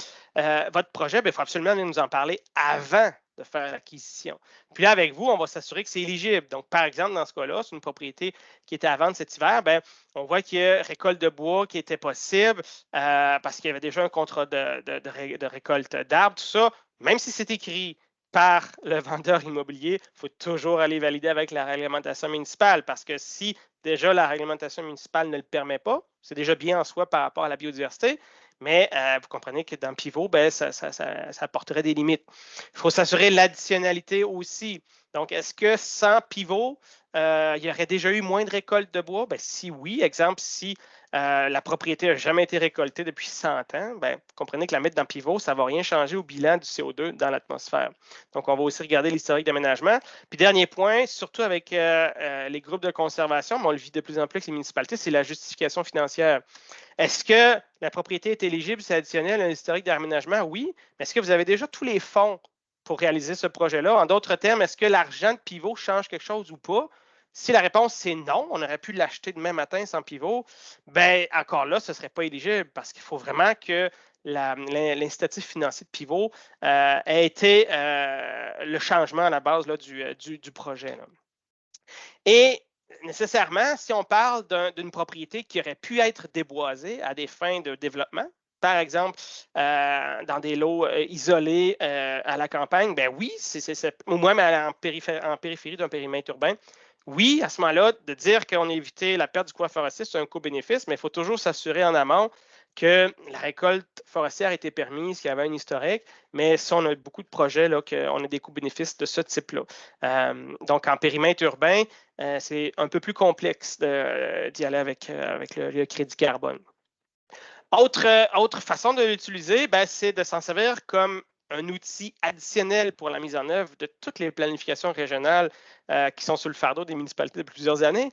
projet, il faut absolument nous en parler avant de faire l'acquisition. Puis là, avec vous, on va s'assurer que c'est éligible. Donc, par exemple, dans ce cas-là, c'est une propriété qui était à vendre cet hiver, on voit qu'il y a récolte de bois qui était possible parce qu'il y avait déjà un contrat de récolte d'arbres, tout ça. Même si c'est écrit par le vendeur immobilier, il faut toujours aller valider avec la réglementation municipale parce que si déjà la réglementation municipale ne le permet pas, c'est déjà bien en soi par rapport à la biodiversité, mais vous comprenez que dans Pivot, ben, ça apporterait des limites. Il faut s'assurer de l'additionnalité aussi. Donc, est-ce que sans Pivot, il y aurait déjà eu moins de récoltes de bois? Ben, si oui, exemple, si la propriété n'a jamais été récoltée depuis 100 ans, ben, vous comprenez que la mettre dans Pivot, ça ne va rien changer au bilan du CO2 dans l'atmosphère. Donc, on va aussi regarder l'historique d'aménagement. Puis, dernier point, surtout avec les groupes de conservation, mais on le vit de plus en plus avec les municipalités, c'est la justification financière. Est-ce que la propriété est éligible, c'est additionnel à l'historique d'aménagement? Oui. Mais est-ce que vous avez déjà tous les fonds pour réaliser ce projet-là? En d'autres termes, est-ce que l'argent de Pivot change quelque chose ou pas? Si la réponse c'est non, on aurait pu l'acheter demain matin sans Pivot, bien encore là, ce ne serait pas éligible parce qu'il faut vraiment que l'incitatif financier de Pivot ait été le changement à la base là, du projet. Là. Et nécessairement, si on parle d'une propriété qui aurait pu être déboisée à des fins de développement, par exemple, dans des lots isolés à la campagne, ben oui, ou même en périphérie d'un périmètre urbain, oui, à ce moment-là, de dire qu'on a évité la perte du couvert forestier, c'est un co-bénéfice, mais il faut toujours s'assurer en amont que la récolte forestière a été permise, qu'il y avait un historique, mais si on a beaucoup de projets, là, qu'on a des coûts-bénéfices de ce type-là. Donc, en périmètre urbain, c'est un peu plus complexe d'y aller avec le crédit carbone. Autre façon de l'utiliser, ben, c'est de s'en servir comme un outil additionnel pour la mise en œuvre de toutes les planifications régionales qui sont sous le fardeau des municipalités depuis plusieurs années.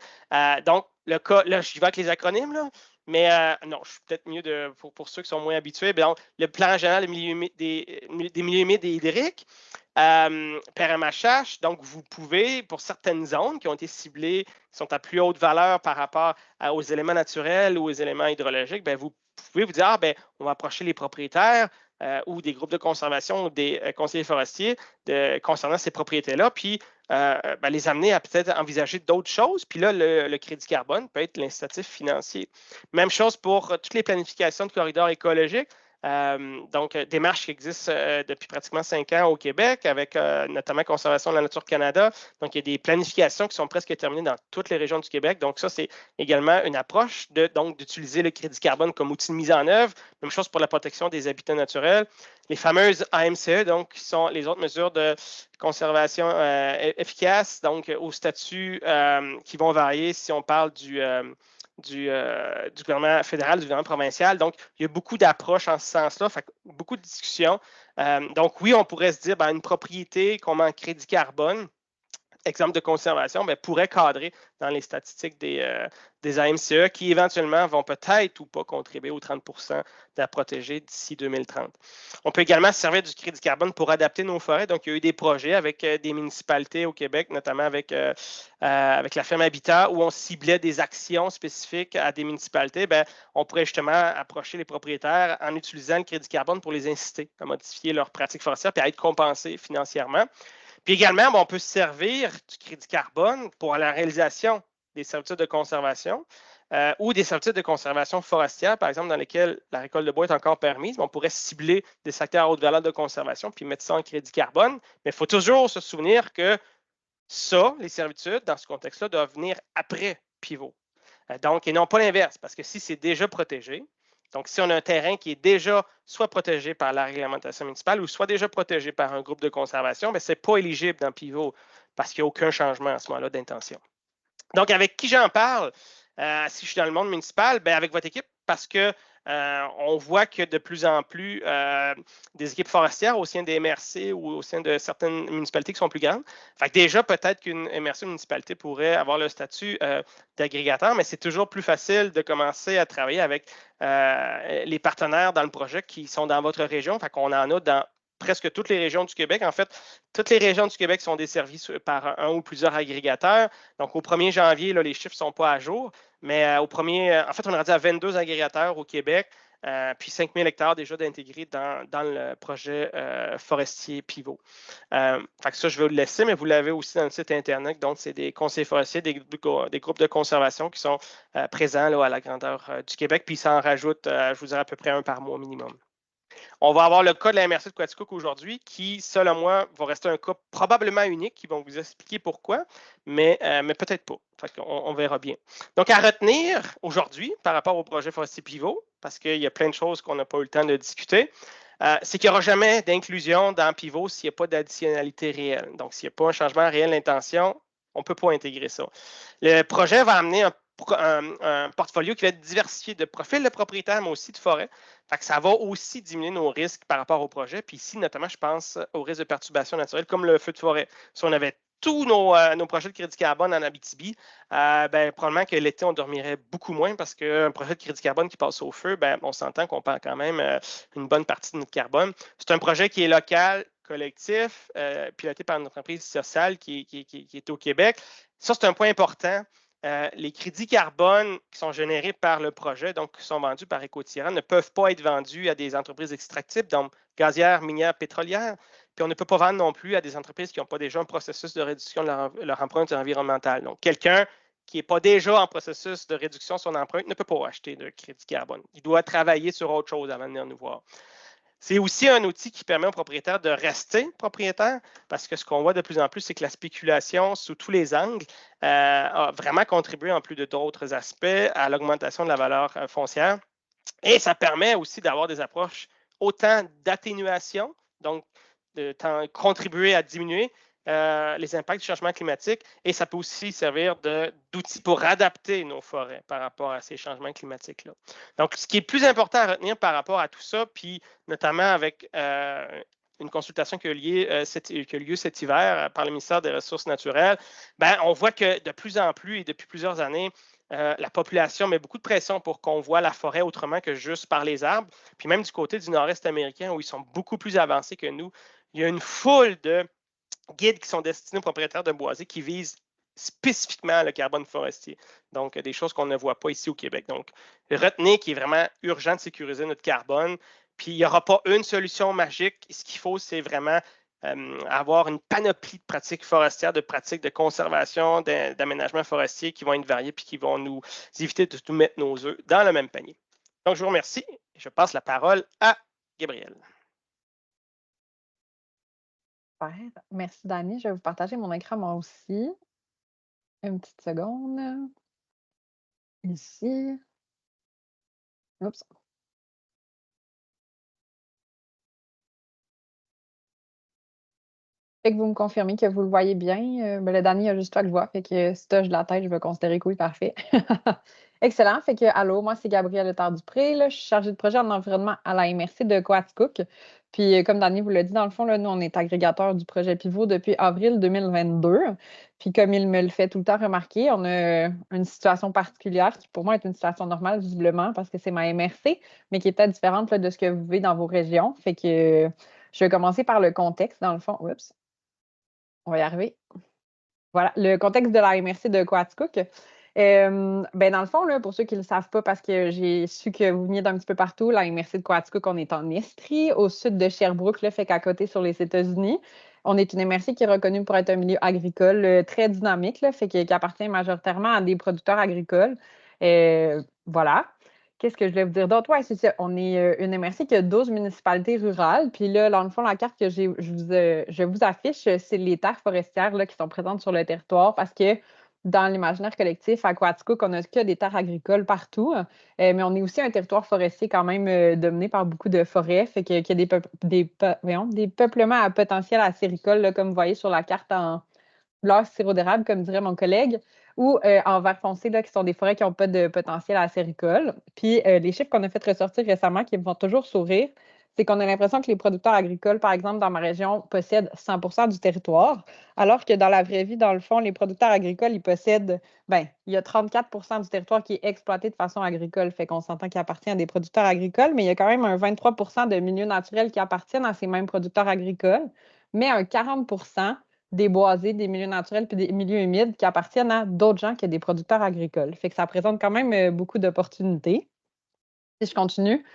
Donc, le cas, là, je vais avec les acronymes, là, mais non, je suis peut-être mieux pour ceux qui sont moins habitués. Donc, le plan régional des milieux humides et hydriques, PRMHH, donc vous pouvez, pour certaines zones qui ont été ciblées, qui sont à plus haute valeur par rapport aux éléments naturels ou aux éléments hydrologiques, bien, vous pouvez vous dire, on va approcher les propriétaires ou des groupes de conservation ou des conseillers forestiers concernant ces propriétés-là, puis les amener à peut-être envisager d'autres choses. Puis là, le crédit carbone peut être l'incitatif financier. Même chose pour toutes les planifications de corridors écologiques. Donc, démarche qui existe depuis pratiquement 5 ans au Québec, avec notamment Conservation de la Nature Canada. Donc, il y a des planifications qui sont presque terminées dans toutes les régions du Québec. Donc, ça, c'est également une approche d'utiliser le crédit carbone comme outil de mise en œuvre. Même chose pour la protection des habitats naturels. Les fameuses AMCE, donc, qui sont les autres mesures de conservation efficaces, donc au statut qui vont varier si on parle du gouvernement fédéral, du gouvernement provincial. Donc, il y a beaucoup d'approches en ce sens-là, beaucoup de discussions. Donc, oui, on pourrait se dire, une propriété qu'on met en crédit carbone, exemple de conservation, pourrait cadrer dans les statistiques des AMCE qui éventuellement vont peut-être ou pas contribuer aux 30 de la protégée d'ici 2030. On peut également se servir du crédit carbone pour adapter nos forêts. Donc, il y a eu des projets avec des municipalités au Québec, notamment avec la ferme Habitat, où on ciblait des actions spécifiques à des municipalités. On pourrait justement approcher les propriétaires en utilisant le crédit carbone pour les inciter à modifier leurs pratiques forestières et à être compensés financièrement. Puis également, on peut se servir du crédit carbone pour la réalisation des servitudes de conservation ou des servitudes de conservation forestière, par exemple, dans lesquels la récolte de bois est encore permise. On pourrait cibler des secteurs à haute valeur de conservation puis mettre ça en crédit carbone. Mais il faut toujours se souvenir que ça, les servitudes, dans ce contexte-là, doivent venir après pivot. Donc, et non pas l'inverse, parce que si c'est déjà protégé, donc si on a un terrain qui est déjà soit protégé par la réglementation municipale ou soit déjà protégé par un groupe de conservation, ce n'est pas éligible dans Pivot parce qu'il n'y a aucun changement à ce moment-là d'intention. Donc, avec qui j'en parle, si je suis dans le monde municipal, avec votre équipe, parce que on voit que de plus en plus des équipes forestières au sein des MRC ou au sein de certaines municipalités qui sont plus grandes. Fait que déjà, peut-être qu'une MRC municipalité pourrait avoir le statut d'agrégateur, mais c'est toujours plus facile de commencer à travailler avec les partenaires dans le projet qui sont dans votre région. Fait qu'on en a dans presque toutes les régions du Québec. En fait, toutes les régions du Québec sont desservies par un ou plusieurs agrégateurs. Donc, au 1er janvier, là, les chiffres ne sont pas à jour, mais en fait, on est rendu à 22 agrégateurs au Québec, puis 5 000 hectares déjà d'intégrer dans le projet forestier Pivot. Fait que ça, je vais vous le laisser, mais vous l'avez aussi dans le site Internet. Donc, c'est des conseillers forestiers, des groupes de conservation qui sont présents là, à la grandeur du Québec, puis ça en rajoute, je vous dirais, à peu près un par mois minimum. On va avoir le cas de la MRC de Quaticook aujourd'hui qui, selon moi, va rester un cas probablement unique, qui vont vous expliquer pourquoi, mais peut-être pas. On verra bien. Donc, à retenir aujourd'hui par rapport au projet forestier pivot, parce qu'il y a plein de choses qu'on n'a pas eu le temps de discuter, c'est qu'il n'y aura jamais d'inclusion dans pivot s'il n'y a pas d'additionnalité réelle. Donc, s'il n'y a pas un changement réel d'intention, on ne peut pas intégrer ça. Le projet va amener un portfolio qui va être diversifié de profils de propriétaires, mais aussi de forêts. Fait que ça va aussi diminuer nos risques par rapport au projet. Puis ici, notamment, je pense au risque de perturbation naturelle, comme le feu de forêt. Si on avait tous nos projets de crédit carbone en Abitibi, probablement que l'été, on dormirait beaucoup moins parce qu'un projet de crédit carbone qui passe au feu, on s'entend qu'on perd quand même une bonne partie de notre carbone. C'est un projet qui est local, collectif, piloté par une entreprise sociale qui est au Québec. Ça, c'est un point important. Les crédits carbone qui sont générés par le projet, donc qui sont vendus par Écotirant, ne peuvent pas être vendus à des entreprises extractives, donc gazières, minières, pétrolières. Puis on ne peut pas vendre non plus à des entreprises qui n'ont pas déjà un processus de réduction de leur empreinte environnementale. Donc, quelqu'un qui n'est pas déjà en processus de réduction de son empreinte ne peut pas acheter de crédit carbone. Il doit travailler sur autre chose avant de venir nous voir. C'est aussi un outil qui permet aux propriétaires de rester propriétaires parce que ce qu'on voit de plus en plus, c'est que la spéculation sous tous les angles a vraiment contribué en plus de d'autres aspects à l'augmentation de la valeur foncière. Et ça permet aussi d'avoir des approches autant d'atténuation, donc de contribuer à diminuer les impacts du changement climatique, et ça peut aussi servir d'outil pour adapter nos forêts par rapport à ces changements climatiques-là. Donc, ce qui est plus important à retenir par rapport à tout ça, puis notamment avec une consultation qui a lieu cet hiver par le ministère des Ressources naturelles, on voit que de plus en plus et depuis plusieurs années, la population met beaucoup de pression pour qu'on voit la forêt autrement que juste par les arbres. Puis même du côté du nord-est américain, où ils sont beaucoup plus avancés que nous, il y a une foule de guides qui sont destinés aux propriétaires de boisés qui visent spécifiquement le carbone forestier. Donc, des choses qu'on ne voit pas ici au Québec. Donc, retenez qu'il est vraiment urgent de sécuriser notre carbone. Puis, il n'y aura pas une solution magique. Ce qu'il faut, c'est vraiment avoir une panoplie de pratiques forestières, de pratiques de conservation, d'aménagement forestier qui vont être variées puis qui vont nous éviter de tout mettre nos œufs dans le même panier. Donc, je vous remercie. Je passe la parole à Gabriel. Super. Merci, Dani. Je vais vous partager mon écran moi aussi. Une petite seconde. Ici. Oups. Fait que vous me confirmez que vous le voyez bien. Le Dani, il y a juste toi que je vois. Fait que si tu as de la tête, je vais considérer que oui, parfait. Excellent. Fait que, allô, moi, c'est Gabrielle Letard-Dupré. Je suis chargée de projet en environnement à la MRC de Coaticook. Puis, comme Dani vous l'a dit, dans le fond, là, nous, on est agrégateur du projet Pivot depuis avril 2022. Puis, comme il me le fait tout le temps remarquer, on a une situation particulière qui, pour moi, est une situation normale, visiblement, parce que c'est ma MRC, mais qui est peut-être différente là, de ce que vous vivez dans vos régions. Fait que je vais commencer par le contexte, dans le fond. Oups. On va y arriver. Voilà, le contexte de la MRC de Coaticook. Dans le fond, là, pour ceux qui ne le savent pas, parce que j'ai su que vous veniez d'un petit peu partout, la MRC de Coaticook, on est en Estrie, au sud de Sherbrooke, là, fait qu'à côté sur les États-Unis. On est une MRC qui est reconnue pour être un milieu agricole très dynamique, là, fait qui appartient majoritairement à des producteurs agricoles. Voilà. Qu'est-ce que je voulais vous dire d'autre? Oui, c'est ça. On est une MRC qui a 12 municipalités rurales. Puis là, dans le fond, la carte que je vous affiche, c'est les terres forestières là, qui sont présentes sur le territoire parce que dans l'imaginaire collectif, à Coaticook, on n'a que des terres agricoles partout. Mais on est aussi un territoire forestier quand même dominé par beaucoup de forêts. Fait qu'il y a des peuplements à potentiel acéricole, là, comme vous voyez sur la carte en couleur sirop d'érable, comme dirait mon collègue, ou en vert foncé, là, qui sont des forêts qui n'ont pas de potentiel acéricole. Puis les chiffres qu'on a fait ressortir récemment, qui me font toujours sourire, c'est qu'on a l'impression que les producteurs agricoles, par exemple, dans ma région, possèdent 100 du territoire, alors que dans la vraie vie, dans le fond, les producteurs agricoles, ils possèdent, il y a 34 du territoire qui est exploité de façon agricole, fait qu'on s'entend qu'il appartient à des producteurs agricoles, mais il y a quand même un 23 de milieux naturels qui appartiennent à ces mêmes producteurs agricoles, mais un 40 des boisés, des milieux naturels puis des milieux humides qui appartiennent à d'autres gens que des producteurs agricoles. Fait que ça présente quand même beaucoup d'opportunités. Si je continue,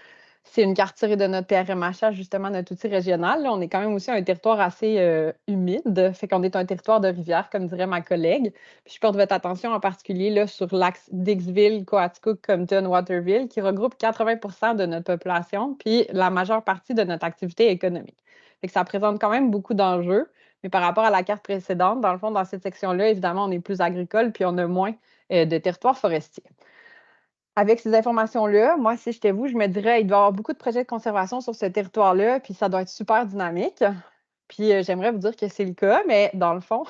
C'est une carte tirée de notre PRMHH, justement, notre outil régional. Là, on est quand même aussi un territoire assez humide, fait qu'on est un territoire de rivière, comme dirait ma collègue. Puis je porte votre attention en particulier là, sur l'axe Dixville, Coaticook, Compton, Waterville, qui regroupe 80 de notre population, puis la majeure partie de notre activité économique. Fait que ça présente quand même beaucoup d'enjeux, mais par rapport à la carte précédente, dans le fond, dans cette section-là, évidemment, on est plus agricole, puis on a moins de territoire forestier. Avec ces informations-là, moi, si j'étais vous, je me dirais qu'il doit y avoir beaucoup de projets de conservation sur ce territoire-là, puis ça doit être super dynamique. Puis j'aimerais vous dire que c'est le cas, mais dans le fond,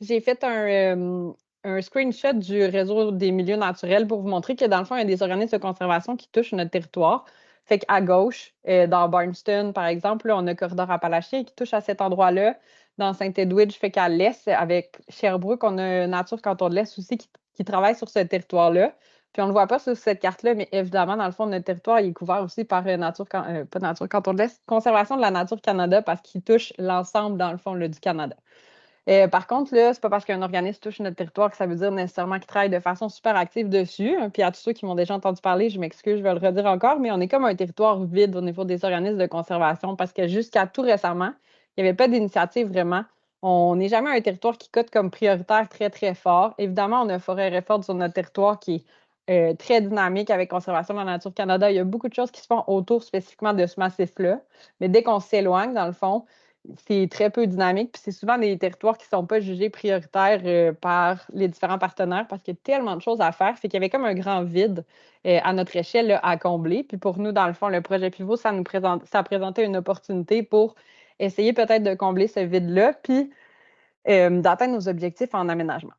j'ai fait un screenshot du réseau des milieux naturels pour vous montrer que dans le fond, il y a des organismes de conservation qui touchent notre territoire. Fait qu'à gauche, dans Barnston, par exemple, là, on a Corridor Appalachien qui touche à cet endroit-là. Dans Saint-Edwidge, fait qu'à l'est, avec Sherbrooke, on a Nature Canton de l'Est aussi qui travaille sur ce territoire-là. Puis on ne le voit pas sur cette carte-là, mais évidemment, dans le fond, notre territoire il est couvert aussi par pas Nature Canton de l'Est, Conservation de la Nature Canada, parce qu'il touche l'ensemble, dans le fond, là, du Canada. Par contre, là, c'est pas parce qu'un organisme touche notre territoire que ça veut dire nécessairement qu'il travaille de façon super active dessus. Puis à tous ceux qui m'ont déjà entendu parler, je m'excuse, je vais le redire encore, mais on est comme un territoire vide au niveau des organismes de conservation parce que jusqu'à tout récemment, il n'y avait pas d'initiative vraiment. On n'est jamais un territoire qui cote comme prioritaire très, très fort. Évidemment, on a Forêt Réforme sur notre territoire qui est très dynamique avec Conservation de la Nature Canada. Il y a beaucoup de choses qui se font autour spécifiquement de ce massif-là. Mais dès qu'on s'éloigne, dans le fond, c'est très peu dynamique. Puis c'est souvent des territoires qui ne sont pas jugés prioritaires par les différents partenaires parce qu'il y a tellement de choses à faire. Fait qu'il y avait comme un grand vide à notre échelle là, à combler. Puis pour nous, dans le fond, le projet Pivot, ça présentait une opportunité pour essayer peut-être de combler ce vide-là, puis d'atteindre nos objectifs en aménagement.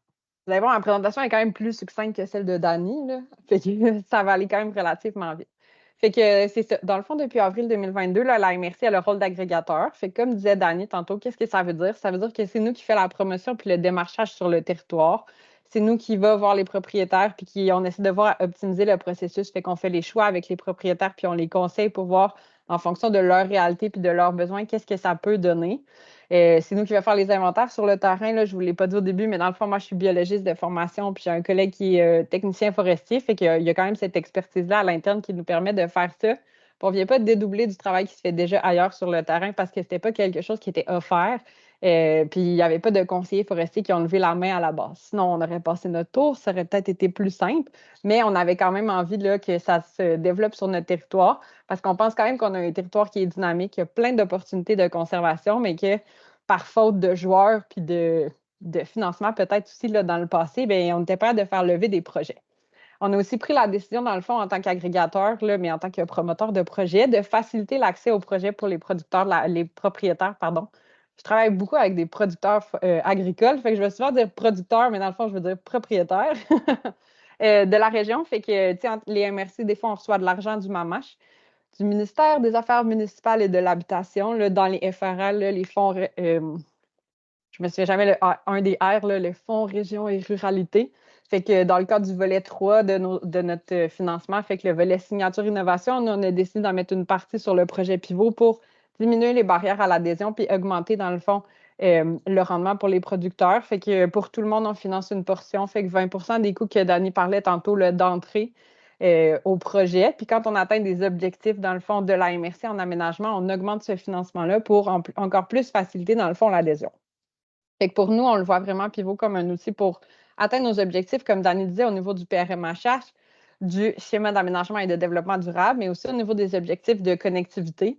Vous allez voir, ma présentation est quand même plus succincte que celle de Dani, là. Fait que ça va aller quand même relativement vite. Fait que c'est ça. Dans le fond, depuis avril 2022, là, la MRC a le rôle d'agrégateur. Fait que comme disait Dani tantôt, qu'est-ce que ça veut dire? Ça veut dire que c'est nous qui fait la promotion puis le démarchage sur le territoire. C'est nous qui va voir les propriétaires puis on essaie de voir optimiser le processus. Fait qu'on fait les choix avec les propriétaires puis on les conseille pour voir en fonction de leur réalité puis de leurs besoins, qu'est-ce que ça peut donner. C'est nous qui va faire les inventaires sur le terrain. Là, je ne vous l'ai pas dit au début, mais dans le fond, moi, je suis biologiste de formation, puis j'ai un collègue qui est technicien forestier, fait qu'il y a quand même cette expertise-là à l'interne qui nous permet de faire ça. Puis on ne vient pas dédoubler du travail qui se fait déjà ailleurs sur le terrain parce que ce n'était pas quelque chose qui était offert. Puis il n'y avait pas de conseillers forestiers qui ont levé la main à la base. Sinon, on aurait passé notre tour, ça aurait peut-être été plus simple, mais on avait quand même envie là, que ça se développe sur notre territoire parce qu'on pense quand même qu'on a un territoire qui est dynamique, il y a plein d'opportunités de conservation, mais que par faute de joueurs puis de financement peut-être aussi là, dans le passé, bien, on n'était pas de faire lever des projets. On a aussi pris la décision, dans le fond, en tant qu'agrégateur, mais en tant que promoteur de projet, de faciliter l'accès aux projets pour les producteurs, les propriétaires, pardon. Je travaille beaucoup avec des producteurs agricoles, fait que je vais souvent dire producteurs, mais dans le fond, je veux dire propriétaires de la région. Fait que, tu sais, les MRC, des fois, on reçoit de l'argent du MAMACH, du ministère des Affaires municipales et de l'Habitation, dans les FRL, là, les fonds, je me souviens jamais, un des R, là, le Fonds Région et Ruralité. Fait que dans le cadre du volet 3 de notre financement, fait que le volet signature innovation, on a décidé d'en mettre une partie sur le projet Pivot pour diminuer les barrières à l'adhésion puis augmenter, dans le fond, le rendement pour les producteurs. Fait que pour tout le monde, on finance une portion. Fait que 20 des coûts que Dani parlait tantôt d'entrée au projet. Puis quand on atteint des objectifs, dans le fond, de la MRC en aménagement, on augmente ce financement-là pour encore plus faciliter, dans le fond, l'adhésion. Fait que pour nous, on le voit vraiment Pivot comme un outil pour atteindre nos objectifs, comme Dani disait, au niveau du PRMHH, du schéma d'aménagement et de développement durable, mais aussi au niveau des objectifs de connectivité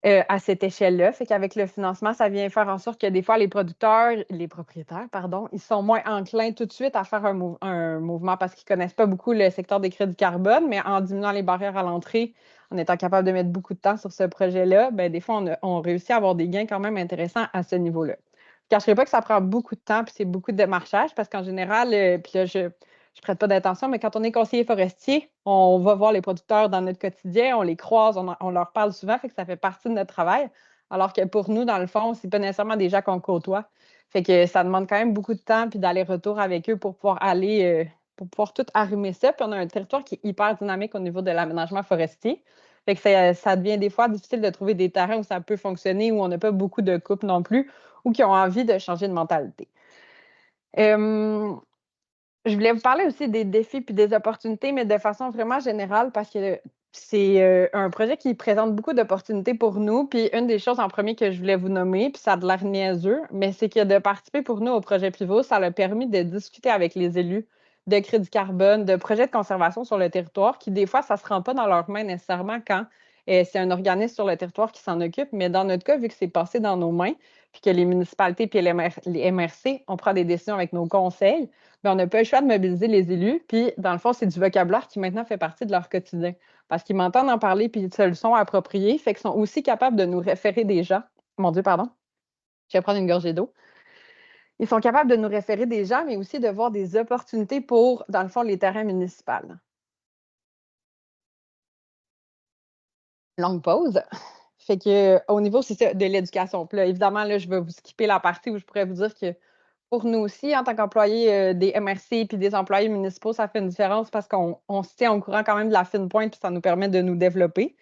à cette échelle-là. Fait qu'avec le financement, ça vient faire en sorte que des fois, les propriétaires, pardon, ils sont moins enclins tout de suite à faire un mouvement parce qu'ils ne connaissent pas beaucoup le secteur des crédits carbone, mais en diminuant les barrières à l'entrée, en étant capable de mettre beaucoup de temps sur ce projet-là, bien, des fois, on réussit à avoir des gains quand même intéressants à ce niveau-là. Je ne cacherai pas que ça prend beaucoup de temps puis c'est beaucoup de démarchage parce qu'en général, puis là, je ne prête pas d'attention, mais quand on est conseiller forestier, on va voir les producteurs dans notre quotidien, on les croise, on leur parle souvent, fait que ça fait partie de notre travail. Alors que pour nous, dans le fond, c'est pas nécessairement des gens qu'on côtoie. Fait que ça demande quand même beaucoup de temps puis d'aller-retour avec eux pour pouvoir pour pouvoir tout arrimer ça. Puis on a un territoire qui est hyper dynamique au niveau de l'aménagement forestier. Fait que ça devient des fois difficile de trouver des terrains où ça peut fonctionner, où on n'a pas beaucoup de couples non plus, ou qui ont envie de changer de mentalité. Je voulais vous parler aussi des défis puis des opportunités, mais de façon vraiment générale, parce que C'est un projet qui présente beaucoup d'opportunités pour nous. Puis une des choses en premier que je voulais vous nommer, puis ça a de l'air niaiseux, mais c'est que de participer pour nous au projet Pivot, ça a permis de discuter avec les élus de crédit carbone, de projets de conservation sur le territoire, qui des fois, ça ne se rend pas dans leurs mains nécessairement quand c'est un organisme sur le territoire qui s'en occupe. Mais dans notre cas, vu que c'est passé dans nos mains, puis que les municipalités et les MRC, on prend des décisions avec nos conseils, bien, on n'a pas le choix de mobiliser les élus. Puis, dans le fond, c'est du vocabulaire qui maintenant fait partie de leur quotidien. Parce qu'ils m'entendent en parler puis de solutions appropriées, fait qu'ils sont aussi capables de nous référer des gens. Mon Dieu, pardon. Je vais prendre une gorgée d'eau. Ils sont capables de nous référer des gens, mais aussi de voir des opportunités pour, dans le fond, les terrains municipaux. Longue pause. Fait que au niveau, c'est ça, de l'éducation. Puis là, évidemment, là, je vais vous skipper la partie où je pourrais vous dire que pour nous aussi, en tant qu'employés des MRC puis des employés municipaux, ça fait une différence parce qu'on se tient au courant quand même de la fine pointe puis ça nous permet de nous développer.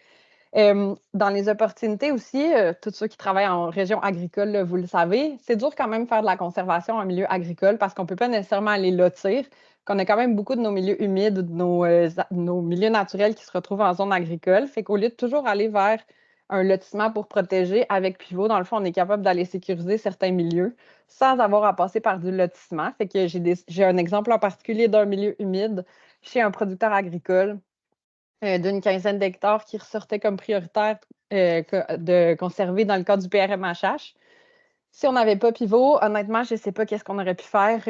Dans les opportunités aussi, tous ceux qui travaillent en région agricole, là, vous le savez, c'est dur quand même faire de la conservation en milieu agricole parce qu'on ne peut pas nécessairement aller lotir, qu'on a quand même beaucoup de nos milieux humides ou de nos milieux naturels qui se retrouvent en zone agricole. Fait qu'au lieu de toujours aller vers un lotissement pour protéger, avec Pivot, dans le fond, on est capable d'aller sécuriser certains milieux sans avoir à passer par du lotissement. Fait que j'ai un exemple en particulier d'un milieu humide chez un producteur agricole d'une quinzaine d'hectares qui ressortait comme prioritaire de conserver dans le cadre du PRMHH. Si on n'avait pas Pivot, honnêtement, je ne sais pas qu'est-ce qu'on aurait pu faire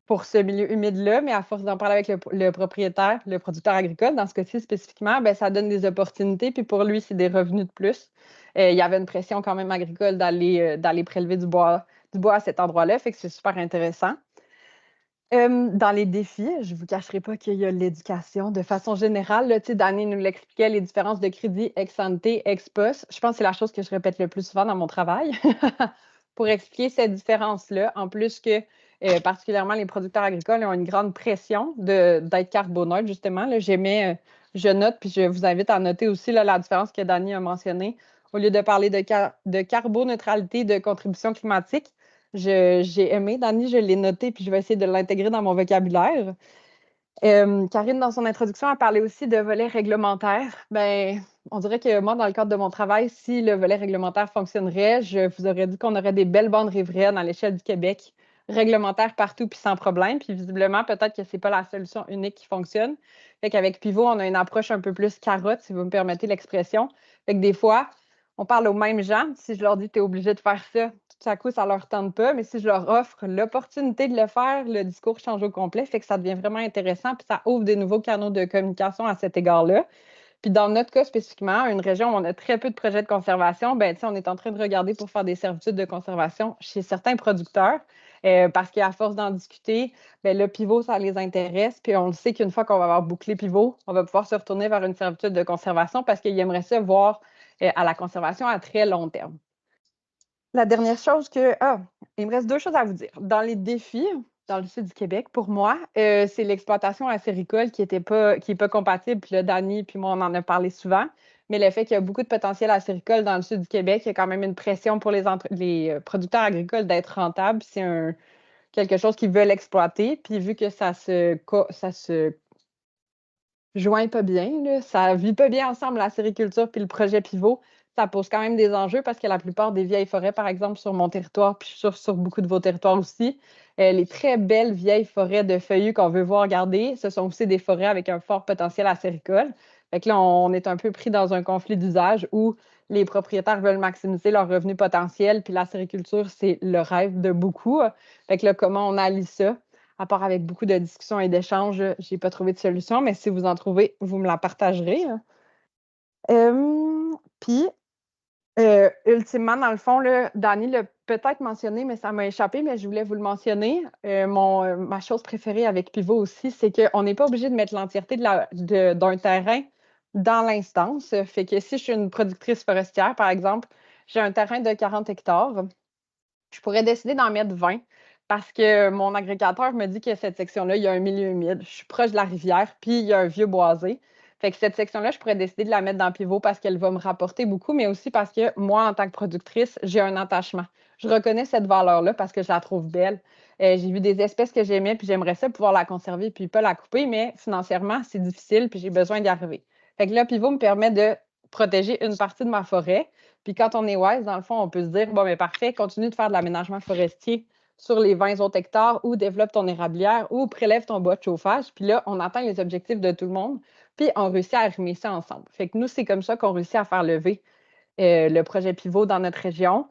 pour ce milieu humide-là, mais à force d'en parler avec le propriétaire, le producteur agricole, dans ce cas-ci spécifiquement, ben, ça donne des opportunités, puis pour lui, c'est des revenus de plus. Il y avait une pression quand même agricole d'aller prélever du bois à cet endroit-là, fait que c'est super intéressant. Dans les défis, je ne vous cacherai pas qu'il y a l'éducation de façon générale. Là, Dani nous l'expliquait, les différences de crédit ex-ante, ex-post. Je pense que c'est la chose que je répète le plus souvent dans mon travail pour expliquer cette différence-là. En plus que, particulièrement, les producteurs agricoles ont une grande pression d'être carboneutres, justement. Là, je note, puis je vous invite à noter aussi là, la différence que Dani a mentionnée. Au lieu de parler de carboneutralité, de contribution climatique, j'ai aimé, Dani, je l'ai noté, puis je vais essayer de l'intégrer dans mon vocabulaire. Karine, dans son introduction, a parlé aussi de volet réglementaire. Ben, on dirait que moi, dans le cadre de mon travail, si le volet réglementaire fonctionnerait, je vous aurais dit qu'on aurait des belles bandes riveraines à l'échelle du Québec, réglementaires partout puis sans problème. Puis visiblement, peut-être que ce n'est pas la solution unique qui fonctionne. Fait qu'avec Pivot, on a une approche un peu plus carotte, si vous me permettez l'expression. Fait que des fois, on parle aux mêmes gens. Si je leur dis, tu es obligé de faire ça, tout à coup, ça ne leur tente pas. Mais si je leur offre l'opportunité de le faire, le discours change au complet. Fait que ça devient vraiment intéressant. Puis ça ouvre des nouveaux canaux de communication à cet égard-là. Puis dans notre cas spécifiquement, une région où on a très peu de projets de conservation, ben, on est en train de regarder pour faire des servitudes de conservation chez certains producteurs. Parce qu'à force d'en discuter, ben, le pivot, ça les intéresse. Puis on le sait qu'une fois qu'on va avoir bouclé pivot, on va pouvoir se retourner vers une servitude de conservation parce qu'ils aimeraient ça voir à la conservation à très long terme. La dernière chose il me reste deux choses à vous dire. Dans les défis, dans le sud du Québec, pour moi, c'est l'exploitation acéricole qui n'est pas compatible. Puis là, Dani puis moi, on en a parlé souvent. Mais le fait qu'il y a beaucoup de potentiel acéricole dans le sud du Québec, il y a quand même une pression pour les producteurs agricoles d'être rentables. C'est quelque chose qu'ils veulent exploiter. Puis vu que ça se joint pas bien, là, ça vit pas bien ensemble, la sériculture puis le projet Pivot, ça pose quand même des enjeux parce que la plupart des vieilles forêts, par exemple, sur mon territoire, puis sur beaucoup de vos territoires aussi, les très belles vieilles forêts de feuillus qu'on veut voir garder, ce sont aussi des forêts avec un fort potentiel acéricole. Fait que là, on est un peu pris dans un conflit d'usage où les propriétaires veulent maximiser leurs revenus potentiels, puis la sériculture, c'est le rêve de beaucoup. Fait que là, comment on allie ça? À part avec beaucoup de discussions et d'échanges, je n'ai pas trouvé de solution, mais si vous en trouvez, vous me la partagerez. Puis, ultimement, dans le fond, là, Dani l'a peut-être mentionné, mais ça m'a échappé, mais je voulais vous le mentionner. Ma chose préférée avec Pivot aussi, c'est qu'on n'est pas obligé de mettre l'entièreté d'un terrain dans l'instance. Fait que si je suis une productrice forestière, par exemple, j'ai un terrain de 40 hectares, je pourrais décider d'en mettre 20 parce que mon agrégateur me dit que cette section-là, il y a un milieu humide. Je suis proche de la rivière, puis il y a un vieux boisé. Fait que cette section-là, je pourrais décider de la mettre dans Pivot parce qu'elle va me rapporter beaucoup, mais aussi parce que moi, en tant que productrice, j'ai un attachement. Je reconnais cette valeur-là parce que je la trouve belle. J'ai vu des espèces que j'aimais, puis j'aimerais ça pouvoir la conserver, puis pas la couper, mais financièrement, c'est difficile, puis j'ai besoin d'y arriver. Fait que là, Pivot me permet de protéger une partie de ma forêt. Puis quand on est wise, dans le fond, on peut se dire, bon, mais parfait, continue de faire de l'aménagement forestier sur les 20 autres hectares ou développe ton érablière ou prélève ton bois de chauffage. Puis là, on atteint les objectifs de tout le monde. Puis on réussit à arrimer ça ensemble. Fait que nous, c'est comme ça qu'on réussit à faire lever le projet Pivot dans notre région.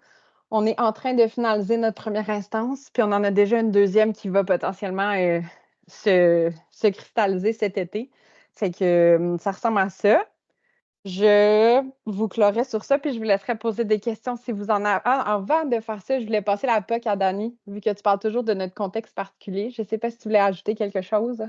On est en train de finaliser notre première instance, puis on en a déjà une deuxième qui va potentiellement se cristalliser cet été. Fait que ça ressemble à ça. Je vous clorai sur ça, puis je vous laisserai poser des questions si vous en avez. Ah, avant de faire ça, je voulais passer la POC à Dani, vu que tu parles toujours de notre contexte particulier. Je ne sais pas si tu voulais ajouter quelque chose.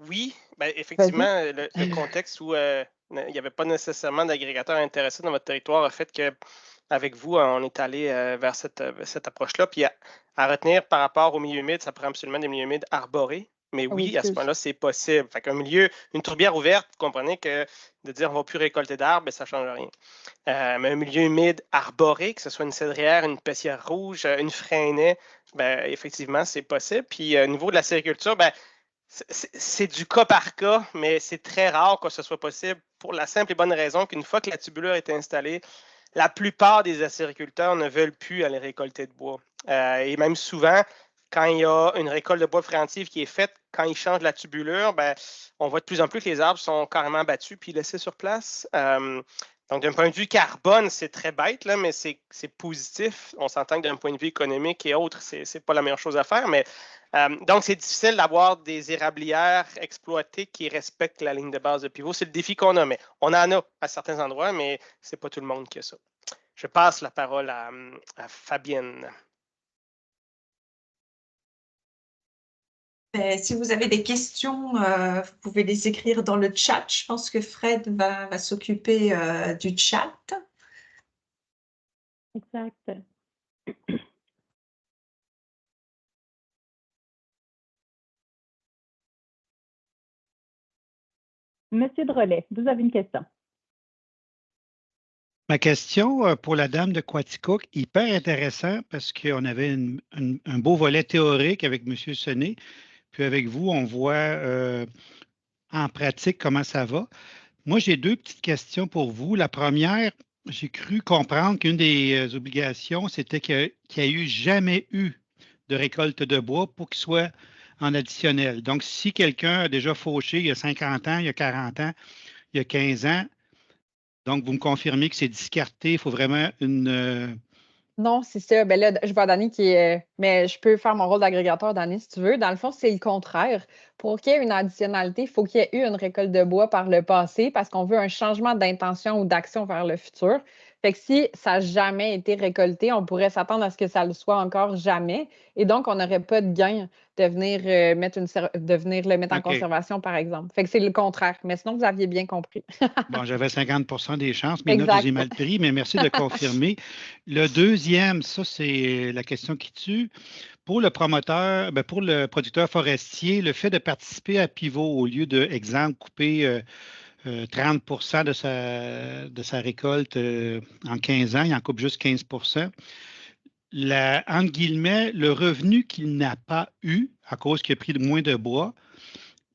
Oui, effectivement, le contexte où il n'y avait pas nécessairement d'agrégateurs intéressés dans votre territoire a fait qu'avec vous, on est allé vers cette approche-là. Puis à retenir par rapport au milieu humide, ça prend absolument des milieux humides arborés. Mais oui, à ce moment-là, c'est possible. Fait qu'un milieu, une tourbière ouverte, vous comprenez que de dire on ne va plus récolter d'arbres, ça ne change rien. Mais un milieu humide arboré, que ce soit une cédrière, une pessière rouge, une freinée, effectivement, c'est possible. Puis au niveau de la sériculture, c'est du cas par cas, mais c'est très rare que ce soit possible pour la simple et bonne raison qu'une fois que la tubulure est installée, la plupart des acériculteurs ne veulent plus aller récolter de bois. Et même souvent, quand il y a une récolte de bois préventive qui est faite, quand ils changent la tubulure, on voit de plus en plus que les arbres sont carrément battus puis laissés sur place. Donc, d'un point de vue carbone, c'est très bête, là, mais c'est positif. On s'entend que d'un point de vue économique et autres, c'est pas la meilleure chose à faire. Mais donc, c'est difficile d'avoir des érablières exploitées qui respectent la ligne de base de pivot. C'est le défi qu'on a, mais on en a à certains endroits, mais c'est pas tout le monde qui a ça. Je passe la parole à Fabienne. Si vous avez des questions, vous pouvez les écrire dans le chat. Je pense que Fred va s'occuper du chat. Exact. Monsieur Drolet, vous avez une question. Ma question pour la dame de Quaticook, hyper intéressant parce qu'on avait un beau volet théorique avec M. Sonnet, puis avec vous, on voit en pratique comment ça va. Moi, j'ai deux petites questions pour vous. La première, j'ai cru comprendre qu'une des obligations, c'était qu'il n'y a eu jamais eu de récolte de bois pour qu'il soit en additionnel. Donc, si quelqu'un a déjà fauché il y a 50 ans, il y a 40 ans, il y a 15 ans, donc vous me confirmez que c'est discarté, il faut vraiment une... Non, c'est ça. Ben là, je vois Dani qui est. Mais je peux faire mon rôle d'agrégateur, Dani, si tu veux. Dans le fond, c'est le contraire. Pour qu'il y ait une additionnalité, il faut qu'il y ait eu une récolte de bois par le passé parce qu'on veut un changement d'intention ou d'action vers le futur. Fait que si ça n'a jamais été récolté, on pourrait s'attendre à ce que ça le soit encore jamais. Et donc, on n'aurait pas de gain de venir, le mettre en conservation, par exemple. Fait que c'est le contraire. Mais sinon, vous aviez bien compris. Bon, j'avais 50 des chances, mes Exact. notes, j'ai mal pris, mais merci de confirmer. Le deuxième, ça, c'est la question qui tue. Pour le promoteur, pour le producteur forestier, le fait de participer à Pivot au lieu de, exemple, couper 30 de sa récolte en 15 ans, il en coupe juste 15 entre guillemets, le revenu qu'il n'a pas eu à cause qu'il a pris moins de bois,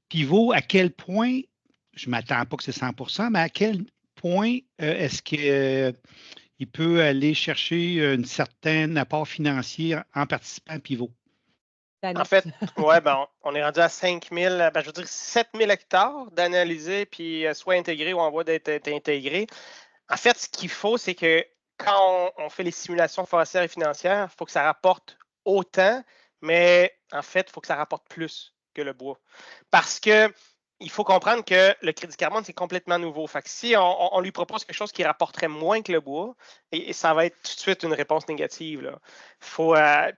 Pivot, à quel point, je ne m'attends pas que c'est 100 mais à quel point est-ce qu'il peut aller chercher un certain apport financier en participant à Pivot? En fait, on est rendu à 7 000 hectares d'analyser, puis soit intégrés ou en voie d'être intégrés. En fait, ce qu'il faut, c'est que quand on fait les simulations forestières et financières, il faut que ça rapporte autant, mais en fait, il faut que ça rapporte plus que le bois. Parce que il faut comprendre que le crédit carbone, c'est complètement nouveau. Fait que si on lui propose quelque chose qui rapporterait moins que le bois, et ça va être tout de suite une réponse négative. Là.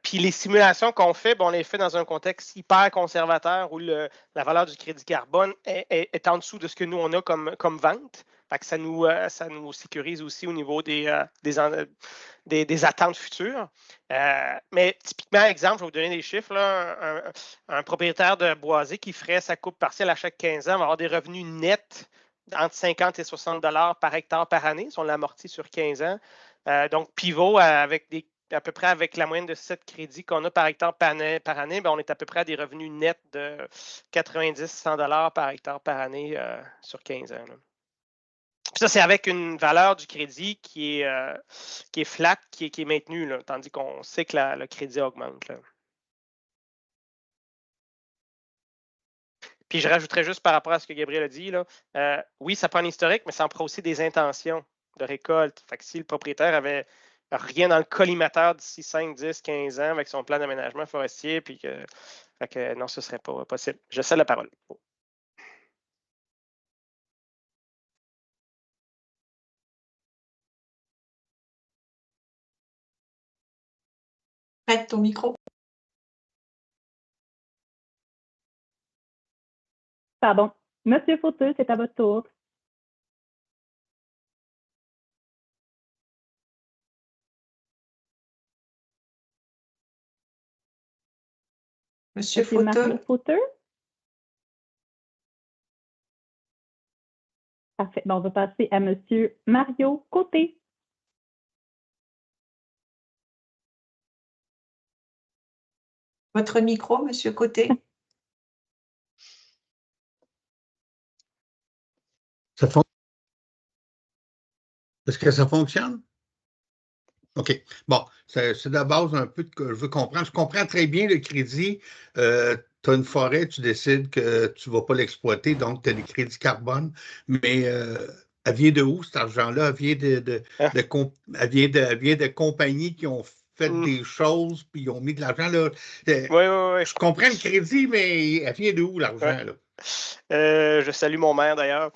Puis les simulations qu'on fait, on les fait dans un contexte hyper conservateur où la valeur du crédit carbone est en dessous de ce que nous, on a comme vente. Fait que ça nous sécurise aussi au niveau des attentes futures. Mais typiquement, exemple, je vais vous donner des chiffres. Là, un propriétaire de boisé qui ferait sa coupe partielle à chaque 15 ans va avoir des revenus nets entre 50 et 60 $ par hectare par année si on l'amortit sur 15 ans. Donc, Pivot, avec à peu près avec la moyenne de 7 crédits qu'on a par hectare par année, ben, on est à peu près à des revenus nets de 90-100 $ par hectare par année sur 15 ans. Là. Puis ça, c'est avec une valeur du crédit qui est flat, qui est maintenue, là, tandis qu'on sait que le crédit augmente. Là. Puis je rajouterais juste par rapport à ce que Gabriel a dit, là, oui, ça prend un historique, mais ça en prend aussi des intentions de récolte. Fait que si le propriétaire avait rien dans le collimateur d'ici 5, 10, 15 ans avec son plan d'aménagement forestier, puis que non, ce ne serait pas possible. Je cède la parole. Prête ton micro. Pardon. Monsieur Fauteux, c'est à votre tour. Monsieur Mario Fauteux. Fauteux. Parfait. Bon, on va passer à Monsieur Mario Côté. Votre micro, Monsieur Côté. Est-ce que ça fonctionne? OK. Bon, c'est de base un peu que je veux comprendre. Je comprends très bien le crédit. Tu as une forêt, tu décides que tu ne vas pas l'exploiter, donc tu as des crédits carbone. Mais elle vient de où, cet argent-là? Elle vient elle vient de compagnies qui ont fait des choses, puis ils ont mis de l'argent là. Oui. Je comprends le crédit, mais elle vient de où, l'argent, là? Je salue mon maire, d'ailleurs.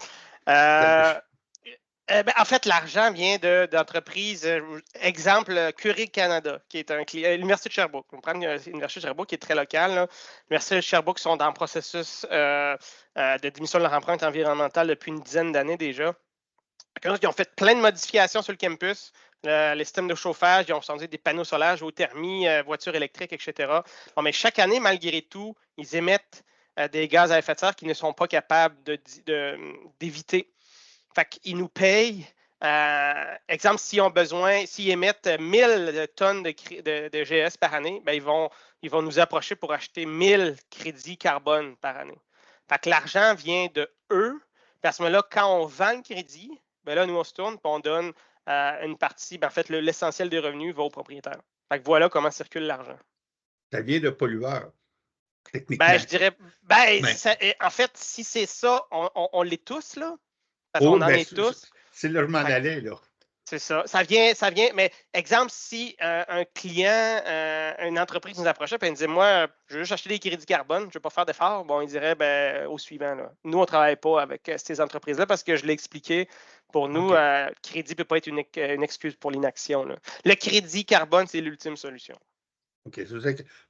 Ben, en fait, l'argent vient d'entreprises. Exemple, Curie Canada, qui est un client. L'Université de Sherbrooke. On prend l'Université de Sherbrooke qui est très locale. Là. L'Université de Sherbrooke sont dans le processus de diminution de leur empreinte environnementale depuis une dizaine d'années déjà. Ils ont fait plein de modifications sur le campus. Les systèmes de chauffage, ils ont changé des panneaux solaires, géothermie, voitures électriques, etc. Bon, mais chaque année, malgré tout, ils émettent des gaz à effet de serre qu'ils ne sont pas capables d'éviter. Fait qu'ils nous payent, exemple, s'ils ont besoin, s'ils émettent 1000 tonnes de GS par année, ben ils vont nous approcher pour acheter 1000 crédits carbone par année. Fait que l'argent vient de eux. Puis à ce moment-là, quand on vend le crédit, ben là, nous, on se tourne et on donne une partie, ben en fait, l'essentiel des revenus va au propriétaire. Fait que voilà comment circule l'argent. Ça vient de pollueurs, techniquement. Ben, je dirais, en fait, si c'est ça, on l'est tous, là. Parce qu'on en est tous. C'est là que je m'en allais, là. C'est ça. Ça vient. Mais exemple, si un client, une entreprise nous approchait et il disait, moi, je veux juste acheter des crédits carbone, je ne veux pas faire d'efforts, bon, il dirait, ben, au suivant. Là. Nous, on ne travaille pas avec ces entreprises-là parce que je l'ai expliqué. Pour nous, le crédit ne peut pas être une excuse pour l'inaction. Le crédit carbone, c'est l'ultime solution. OK.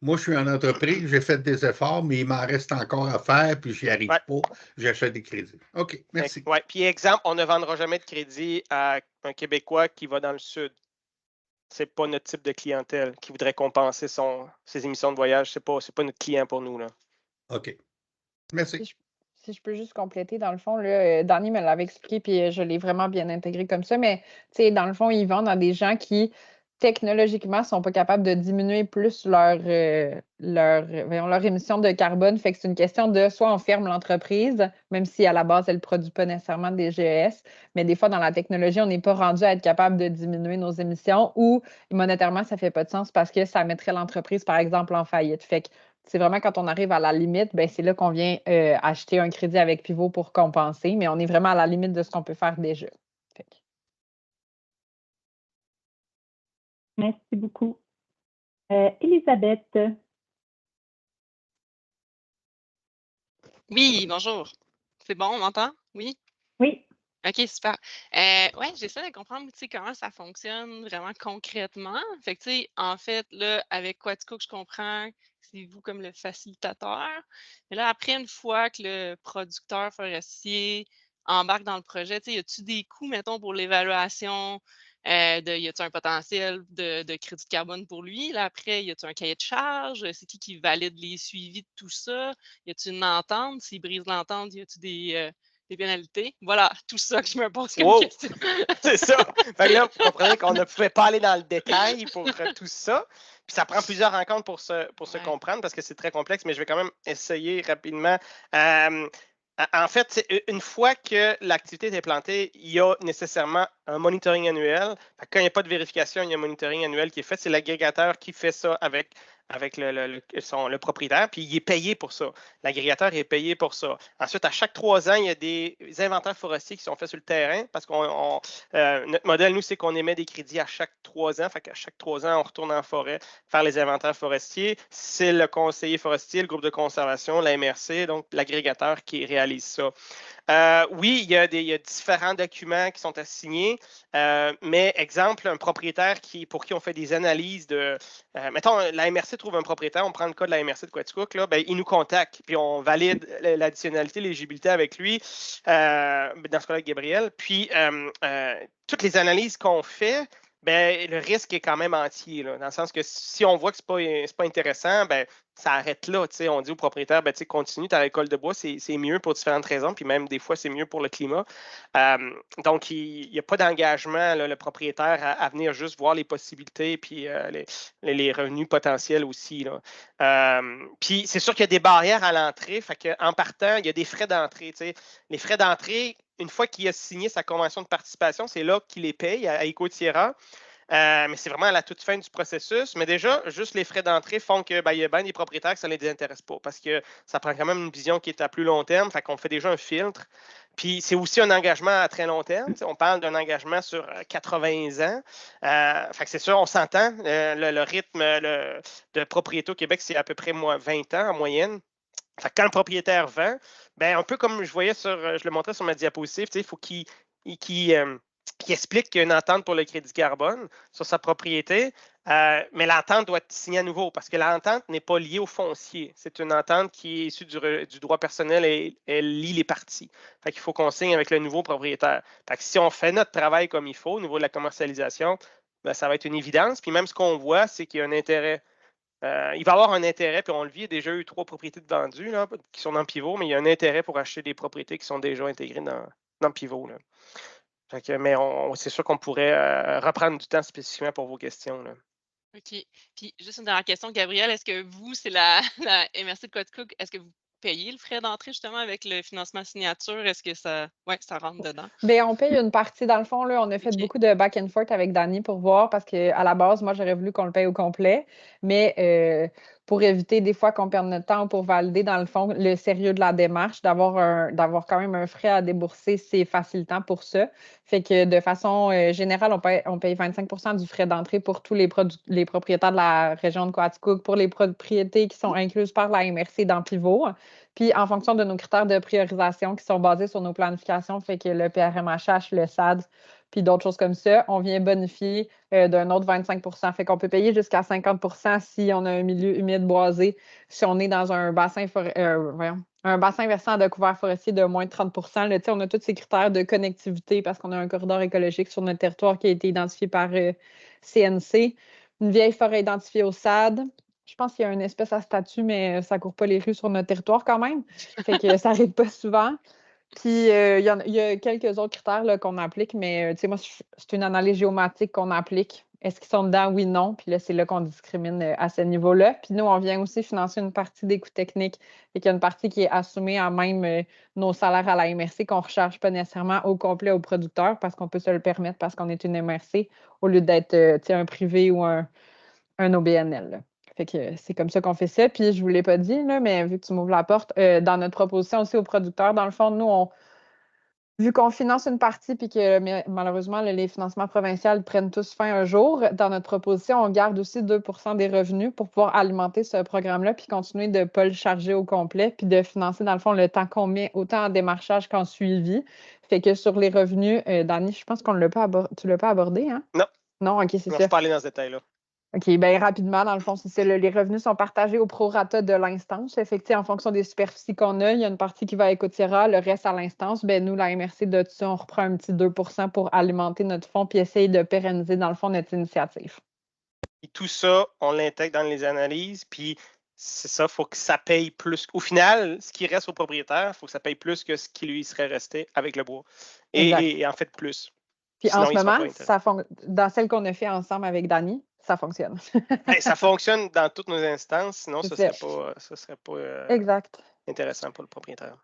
Moi, je suis en entreprise, j'ai fait des efforts, mais il m'en reste encore à faire, puis j'y arrive pas. J'achète des crédits. OK, merci. Oui. Puis, exemple, on ne vendra jamais de crédit à un Québécois qui va dans le Sud. Ce n'est pas notre type de clientèle qui voudrait compenser ses émissions de voyage. Ce n'est pas notre client pour nous. Là. OK. Merci. Si je peux juste compléter, dans le fond, là, Danny me l'avait expliqué, puis je l'ai vraiment bien intégré comme ça, mais dans le fond, ils vendent à des gens qui, technologiquement, ne sont pas capables de diminuer plus leur émission de carbone. Fait que c'est une question de soit on ferme l'entreprise, même si à la base, elle ne produit pas nécessairement des GES, mais des fois, dans la technologie, on n'est pas rendu à être capable de diminuer nos émissions ou monétairement, ça ne fait pas de sens parce que ça mettrait l'entreprise, par exemple, en faillite. Fait que c'est vraiment quand on arrive à la limite, ben c'est là qu'on vient acheter un crédit avec Pivot pour compenser, mais on est vraiment à la limite de ce qu'on peut faire déjà. Merci beaucoup. Elisabeth. Oui, bonjour. C'est bon, on m'entend? Oui? Oui. OK, super. Oui, j'essaie de comprendre comment ça fonctionne vraiment concrètement. Fait que, en fait, là, avec Quaticook, je comprends que c'est vous comme le facilitateur. Mais là, après, une fois que le producteur forestier embarque dans le projet, y a-t-il des coûts, mettons, pour l'évaluation? Y a-t-il un potentiel de crédit de carbone pour lui? Là, après, y a-t-il un cahier de charge? C'est qui valide les suivis de tout ça? Y a-t-il une entente? S'il brise l'entente, y a-t-il des pénalités. Voilà, tout ça que je me pose comme Wow! question. C'est ça. Fait que là, vous comprenez qu'on ne pouvait pas aller dans le détail pour tout ça. Puis ça prend plusieurs rencontres pour se Ouais. comprendre parce que c'est très complexe, mais je vais quand même essayer rapidement. En fait, une fois que l'activité est implantée, il y a nécessairement un monitoring annuel. Fait que quand il n'y a pas de vérification, il y a un monitoring annuel qui est fait. C'est l'agrégateur qui fait ça avec le propriétaire, puis il est payé pour ça. L'agrégateur est payé pour ça. Ensuite, à chaque 3 ans, il y a des inventaires forestiers qui sont faits sur le terrain parce que notre modèle, nous, c'est qu'on émet des crédits à chaque 3 ans. Fait qu'à chaque 3 ans, on retourne en forêt faire les inventaires forestiers. C'est le conseiller forestier, le groupe de conservation, la MRC, donc l'agrégateur qui réalise ça. Oui, il y a différents documents qui sont assignés, mais exemple, un propriétaire pour qui on fait des analyses de... mettons, la MRC trouve un propriétaire, on prend le cas de la MRC de Quaticook, là, ben, il nous contacte, puis on valide l'additionnalité, l'éligibilité avec lui, dans ce cas-là, Gabriel. Puis, toutes les analyses qu'on fait, ben, le risque est quand même entier, là, dans le sens que si on voit que c'est pas intéressant, ben, ça arrête là. On dit au propriétaire, ben, continue ta récolte de bois, c'est mieux pour différentes raisons, puis même des fois, c'est mieux pour le climat. Donc, il n'y a pas d'engagement, le propriétaire, à venir juste voir les possibilités, puis les revenus potentiels aussi. Puis, c'est sûr qu'il y a des barrières à l'entrée, fait qu'en partant, il y a des frais d'entrée. Les frais d'entrée, une fois qu'il a signé sa convention de participation, c'est là qu'il les paye à Ecotierra. Mais c'est vraiment à la toute fin du processus. Mais déjà, juste les frais d'entrée font que il y a bien des propriétaires que ça ne les intéresse pas parce que ça prend quand même une vision qui est à plus long terme. Fait qu'on fait déjà un filtre. Puis c'est aussi un engagement à très long terme. On parle d'un engagement sur 80 ans. Fait que c'est sûr, on s'entend. Le rythme de propriété au Québec, c'est à peu près 20 ans en moyenne. Fait que quand le propriétaire vend, un peu comme je voyais je le montrais sur ma diapositive, il faut qu'il explique qu'il y a une entente pour le crédit carbone sur sa propriété, mais l'entente doit être signée à nouveau parce que l'entente n'est pas liée au foncier. C'est une entente qui est issue du droit personnel et elle lie les parties. Fait qu'il faut qu'on signe avec le nouveau propriétaire. Fait que si on fait notre travail comme il faut au niveau de la commercialisation, ça va être une évidence. Puis même ce qu'on voit, c'est qu'il y a un intérêt. Il va y avoir un intérêt, puis on le vit, il y a déjà eu 3 propriétés de vendues là, qui sont dans Pivot, mais il y a un intérêt pour acheter des propriétés qui sont déjà intégrées dans Pivot. Là. Fait que, mais c'est sûr qu'on pourrait reprendre du temps spécifiquement pour vos questions. Là. OK. Puis, juste une dernière question, Gabriel. Est-ce que vous, c'est la MRC de Quaticook, est-ce que vous payez le frais d'entrée justement avec le financement signature? Est-ce que ça rentre dedans? Bien, on paye une partie. Dans le fond, là, on a fait OK. beaucoup de back and forth avec Dani pour voir parce qu'à la base, moi, j'aurais voulu qu'on le paye au complet. Mais pour éviter des fois qu'on perde notre temps pour valider, dans le fond, le sérieux de la démarche, d'avoir quand même un frais à débourser, c'est facilitant pour ça. Fait que de façon générale, on paye 25 du frais d'entrée pour tous les propriétaires de la région de Quaticook, pour les propriétés qui sont incluses par la MRC dans Pivot. Puis en fonction de nos critères de priorisation qui sont basés sur nos planifications, fait que le PRMHH, le SAD, puis d'autres choses comme ça, on vient bonifier d'un autre 25 Fait qu'on peut payer jusqu'à 50 si on a un milieu humide boisé, si on est dans un bassin un bassin versant de couvert forestier de moins de 30 là, on a tous ces critères de connectivité parce qu'on a un corridor écologique sur notre territoire qui a été identifié par CNC. Une vieille forêt identifiée au SAD. Je pense qu'il y a une espèce à statut, mais ça ne court pas les rues sur notre territoire quand même. Fait que ça n'arrive pas souvent. Puis, il y a quelques autres critères là, qu'on applique, mais moi, c'est une analyse géomatique qu'on applique. Est-ce qu'ils sont dedans? Oui, non. Puis là, c'est là qu'on discrimine à ce niveau-là. Puis nous, on vient aussi financer une partie des coûts techniques et qu'il y a une partie qui est assumée à même nos salaires à la MRC qu'on ne recharge pas nécessairement au complet aux producteurs parce qu'on peut se le permettre parce qu'on est une MRC au lieu d'être un privé ou un OBNL. Là. Fait que c'est comme ça qu'on fait ça. Puis je ne vous l'ai pas dit, là, mais vu que tu m'ouvres la porte, dans notre proposition aussi aux producteurs, dans le fond, nous, vu qu'on finance une partie puis que malheureusement, les financements provinciaux prennent tous fin un jour, dans notre proposition, on garde aussi 2 des revenus pour pouvoir alimenter ce programme-là puis continuer de ne pas le charger au complet puis de financer, dans le fond, le temps qu'on met autant en démarchage qu'en suivi. Fait que sur les revenus, Dani, je pense qu'on ne l'a pas abordé. Tu ne l'as pas abordé, hein? Non. Non, OK, c'est ça. Je ne vais pas aller dans ce détail-là. OK, bien rapidement, dans le fond, c'est ça. Les revenus sont partagés au prorata de l'instance. Effectivement, en fonction des superficies qu'on a, il y a une partie qui va à Ecotierra, le reste à l'instance. Bien, nous, la MRC, de tout ça, on reprend un petit 2 pour alimenter notre fonds puis essayer de pérenniser, dans le fond, notre initiative. Et tout ça, on l'intègre dans les analyses. Puis C'est ça, il faut que ça paye plus. Au final, ce qui reste au propriétaire, il faut que ça paye plus que ce qui lui serait resté avec le bois. Et en fait, plus. Puis Sinon, en ce ils ne sont moment, pas intéressés. dans celle qu'on a fait ensemble avec Dani, ça fonctionne. Ça fonctionne dans toutes nos instances, sinon ce C'est ne serait pas exact. intéressant pour le propriétaire.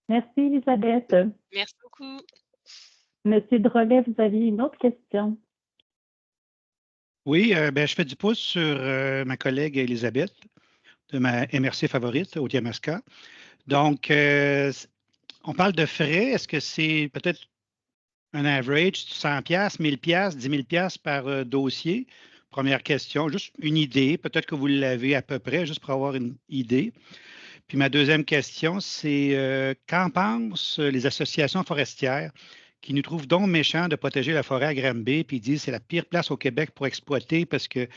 Merci, Elisabeth. Merci beaucoup. Monsieur Drolet, vous aviez une autre question? Oui, je fais du pouce sur ma collègue Elisabeth, de ma MRC favorite, au Yamaska. Donc, on parle de frais. Est-ce que c'est peut-être un average, 100 $, 1000 $, 10 000 $ par dossier? Première question, juste une idée. Peut-être que vous l'avez à peu près, juste pour avoir une idée. Puis ma deuxième question, c'est qu'en pensent les associations forestières qui nous trouvent donc méchants de protéger la forêt à Granby, puis ils disent que c'est la pire place au Québec pour exploiter parce que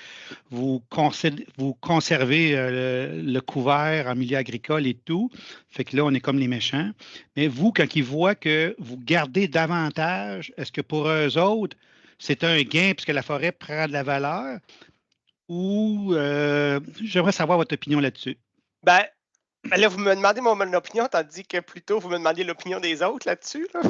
vous conservez le couvert en milieu agricole et tout. Fait que là, on est comme les méchants. Mais vous, quand ils voient que vous gardez davantage, est-ce que pour eux autres, c'est un gain puisque la forêt prend de la valeur? Ou j'aimerais savoir votre opinion là-dessus. Ben, là, vous me demandez mon opinion, tandis que plutôt vous me demandiez l'opinion des autres là-dessus. Là.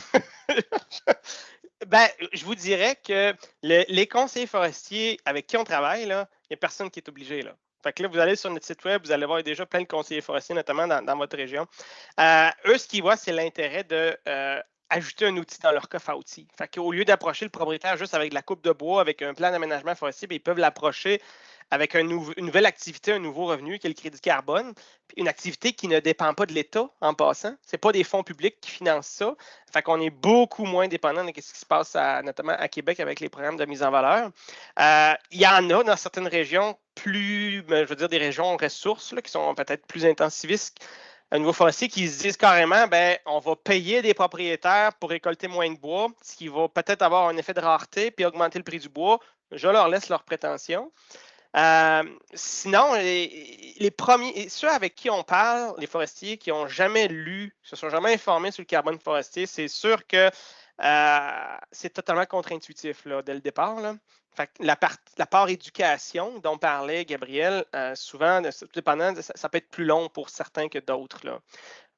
Je vous dirais que les conseillers forestiers avec qui on travaille, il n'y a personne qui est obligé. Là. Fait que là, vous allez sur notre site web, vous allez voir déjà plein de conseillers forestiers, notamment dans votre région. Eux, ce qu'ils voient, c'est l'intérêt de ajouter un outil dans leur coffre à outils. Fait qu'au lieu d'approcher le propriétaire juste avec de la coupe de bois, avec un plan d'aménagement forestier, ils peuvent l'approcher avec une nouvelle activité, un nouveau revenu, qui est le crédit carbone. Une activité qui ne dépend pas de l'État en passant. Ce n'est pas des fonds publics qui financent ça. Fait qu'on est beaucoup moins dépendant de ce qui se passe notamment à Québec avec les programmes de mise en valeur. Il y en a dans certaines régions des régions ressources là, qui sont peut-être plus intensivistes au niveau forestier qui se disent carrément, on va payer des propriétaires pour récolter moins de bois, ce qui va peut-être avoir un effet de rareté puis augmenter le prix du bois. Je leur laisse leurs prétentions. Sinon, les premiers, ceux avec qui on parle, les forestiers qui n'ont jamais lu, qui ne se sont jamais informés sur le carbone forestier, c'est sûr que c'est totalement contre-intuitif là, dès le départ. Là. Fait que la part éducation dont parlait Gabriel, souvent, dépendant, ça peut être plus long pour certains que d'autres.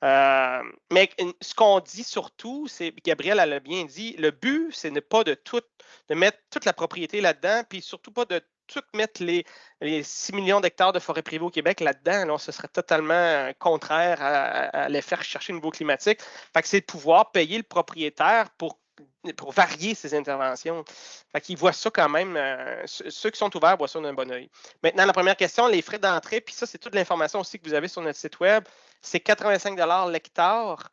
Mais ce qu'on dit surtout, c'est, Gabriel elle l'a bien dit, le but, c'est pas de mettre toute la propriété là-dedans, puis surtout pas de tout mettre les 6 millions d'hectares de forêt privée au Québec là-dedans. Là, ce serait totalement contraire à les faire chercher une nouveau climatique. Fait que c'est de pouvoir payer le propriétaire pour varier ses interventions. Fait qu'ils voient ça quand même, ceux qui sont ouverts voient ça d'un bon oeil. Maintenant, la première question, les frais d'entrée, puis ça, c'est toute l'information aussi que vous avez sur notre site web, c'est 85 $ l'hectare.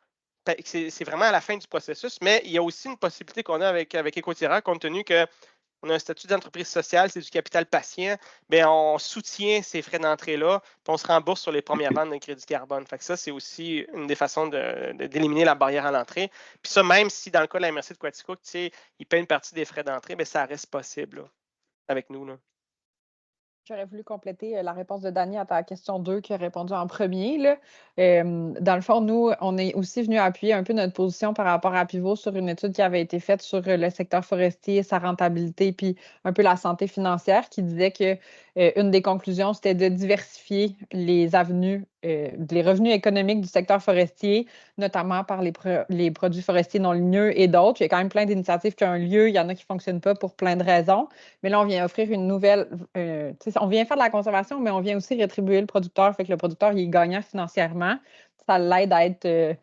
C'est vraiment à la fin du processus, mais il y a aussi une possibilité qu'on a avec Écotireur, compte tenu qu'on a un statut d'entreprise sociale, c'est du capital patient, on soutient ces frais d'entrée-là, puis on se rembourse sur les premières ventes de crédit carbone. Fait que ça, c'est aussi une des façons d'éliminer la barrière à l'entrée. Puis ça, même si dans le cas de la MRC de Quaticook, ils paient une partie des frais d'entrée, ça reste possible là, avec nous. Là. J'aurais voulu compléter la réponse de Dani à ta question 2 qui a répondu en premier. Là. Dans le fond, nous, on est aussi venu appuyer un peu notre position par rapport à Pivot sur une étude qui avait été faite sur le secteur forestier, sa rentabilité, puis un peu la santé financière, qui disait que une des conclusions, c'était de diversifier les avenues, les revenus économiques du secteur forestier, notamment par les produits forestiers non ligneux et d'autres. Il y a quand même plein d'initiatives qui ont un lieu, il y en a qui ne fonctionnent pas pour plein de raisons. Mais là, on vient offrir une nouvelle. On vient faire de la conservation, mais on vient aussi rétribuer le producteur. Fait que le producteur, il est gagnant financièrement. Ça l'aide à être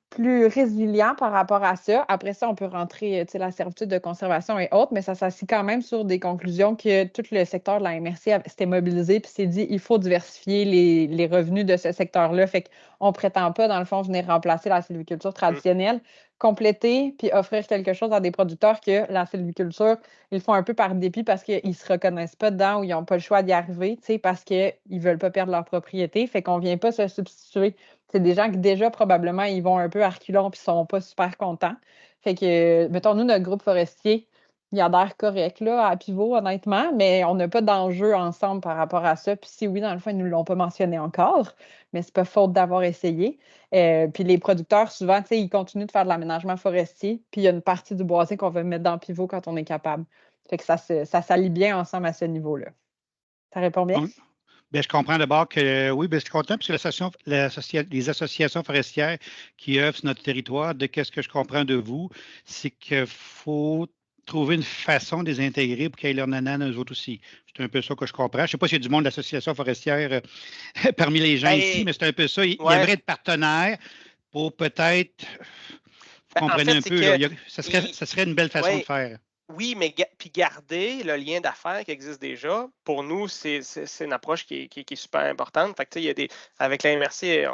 plus résilient par rapport à ça. Après ça, on peut rentrer la servitude de conservation et autres, mais ça s'assit quand même sur des conclusions que tout le secteur de la MRC s'était mobilisé puis s'est dit il faut diversifier les revenus de ce secteur-là. Fait qu'on ne prétend pas, dans le fond, venir remplacer la sylviculture traditionnelle, compléter puis offrir quelque chose à des producteurs que la sylviculture, ils font un peu par dépit parce qu'ils ne se reconnaissent pas dedans ou ils n'ont pas le choix d'y arriver, parce qu'ils ne veulent pas perdre leur propriété. Fait qu'on ne vient pas se substituer. C'est des gens qui déjà, probablement, ils vont un peu à reculons et ne sont pas super contents. Fait que, mettons, nous, notre groupe forestier, il a l'air correct là, à Pivot, honnêtement, mais on n'a pas d'enjeu ensemble par rapport à ça. Puis si oui, dans le fond, ils ne nous l'ont pas mentionné encore, mais c'est pas faute d'avoir essayé. Puis les producteurs, souvent, ils continuent de faire de l'aménagement forestier, puis il y a une partie du boisé qu'on va mettre dans Pivot quand on est capable. Fait que ça s'allie bien ensemble à ce niveau-là. Ça répond bien? Bien, je comprends d'abord que oui, bien, je suis content parce que les associations forestières qui œuvrent sur notre territoire, de qu'est-ce que je comprends de vous, c'est qu'il faut trouver une façon de les intégrer pour qu'ils aient leur nanan eux autres aussi. C'est un peu ça que je comprends. Je ne sais pas s'il y a du monde de l'association forestière parmi les gens ici, mais c'est un peu ça. Ils ouais. aimeraient être partenaires pour peut-être, vous comprenez en fait, un c'est peu, que là, ça serait une belle façon de faire. Oui, mais puis garder le lien d'affaires qui existe déjà, pour nous, c'est une approche qui est super importante. Fait que, il y a avec la MRC,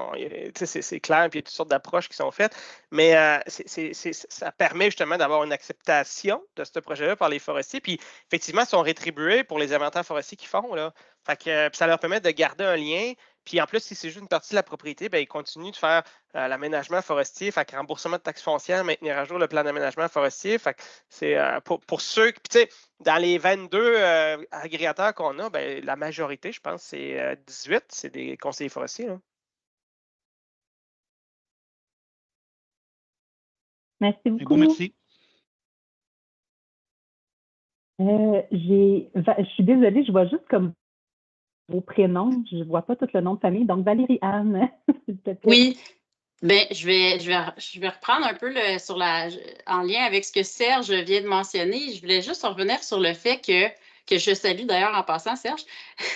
c'est clair, puis il y a toutes sortes d'approches qui sont faites, mais ça permet justement d'avoir une acceptation de ce projet-là par les forestiers. Puis effectivement, ils sont rétribués pour les inventaires forestiers qu'ils font. Là. Fait que, ça leur permet de garder un lien. Puis en plus, si c'est juste une partie de la propriété, bien, ils continuent de faire l'aménagement forestier, fait que remboursement de taxes foncières, maintenir à jour le plan d'aménagement forestier. Fait que c'est pour ceux qui, tu sais, dans les 22 agrégateurs qu'on a, bien, la majorité, je pense, c'est 18, c'est des conseillers forestiers. Là. Merci beaucoup. Merci. Je suis désolée, je vois juste comme vos prénoms, je ne vois pas tout le nom de famille. Donc, Valérie-Anne, s'il te plaît. Oui, bien, je vais reprendre un peu en lien avec ce que Serge vient de mentionner. Je voulais juste revenir sur le fait que je salue d'ailleurs en passant, Serge.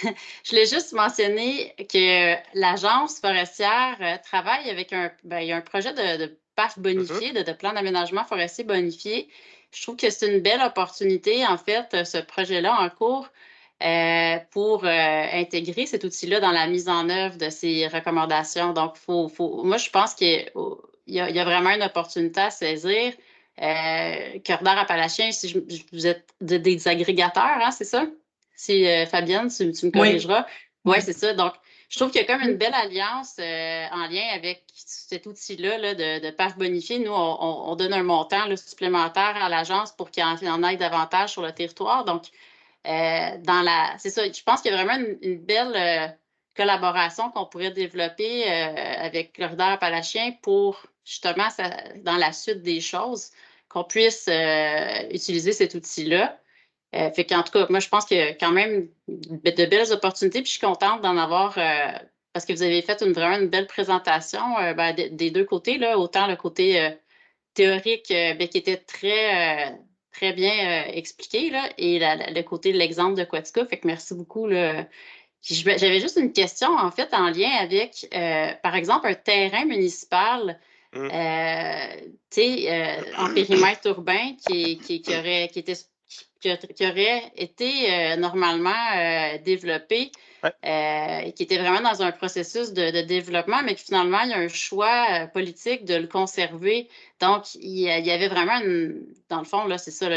Je voulais juste mentionner que l'Agence forestière travaille avec il y a un projet de PAF bonifié, de plan d'aménagement forestier bonifié. Je trouve que c'est une belle opportunité, en fait, ce projet-là en cours. Pour intégrer cet outil-là dans la mise en œuvre de ces recommandations. Donc, moi, je pense qu'il y a vraiment une opportunité à saisir. Cœur d'Or Appalachien, si vous êtes des agrégateurs, hein, c'est ça? Si Fabienne, tu me corrigeras. Oui, c'est ça. Donc, je trouve qu'il y a comme une belle alliance en lien avec cet outil-là là, de PAF bonifié. Nous, on donne un montant là, supplémentaire à l'agence pour qu'il en ait davantage sur le territoire. Donc, c'est ça, je pense qu'il y a vraiment une belle collaboration qu'on pourrait développer avec Corridor Appalachien pour justement, dans la suite des choses, qu'on puisse utiliser cet outil-là. Fait qu'en tout cas, moi, je pense qu'il y a quand même de belles opportunités, puis je suis contente d'en avoir parce que vous avez fait vraiment une belle présentation des deux côtés, là, autant le côté théorique qui était très bien expliqué, là, et le côté de l'exemple de Quatico. Fait que merci beaucoup. Là. J'avais juste une question, en fait, en lien avec, par exemple, un terrain municipal en périmètre urbain qui aurait été normalement développé, qui était vraiment dans un processus de développement, mais que finalement, il y a un choix politique de le conserver. Donc, il y avait vraiment, dans le fond, là, c'est ça,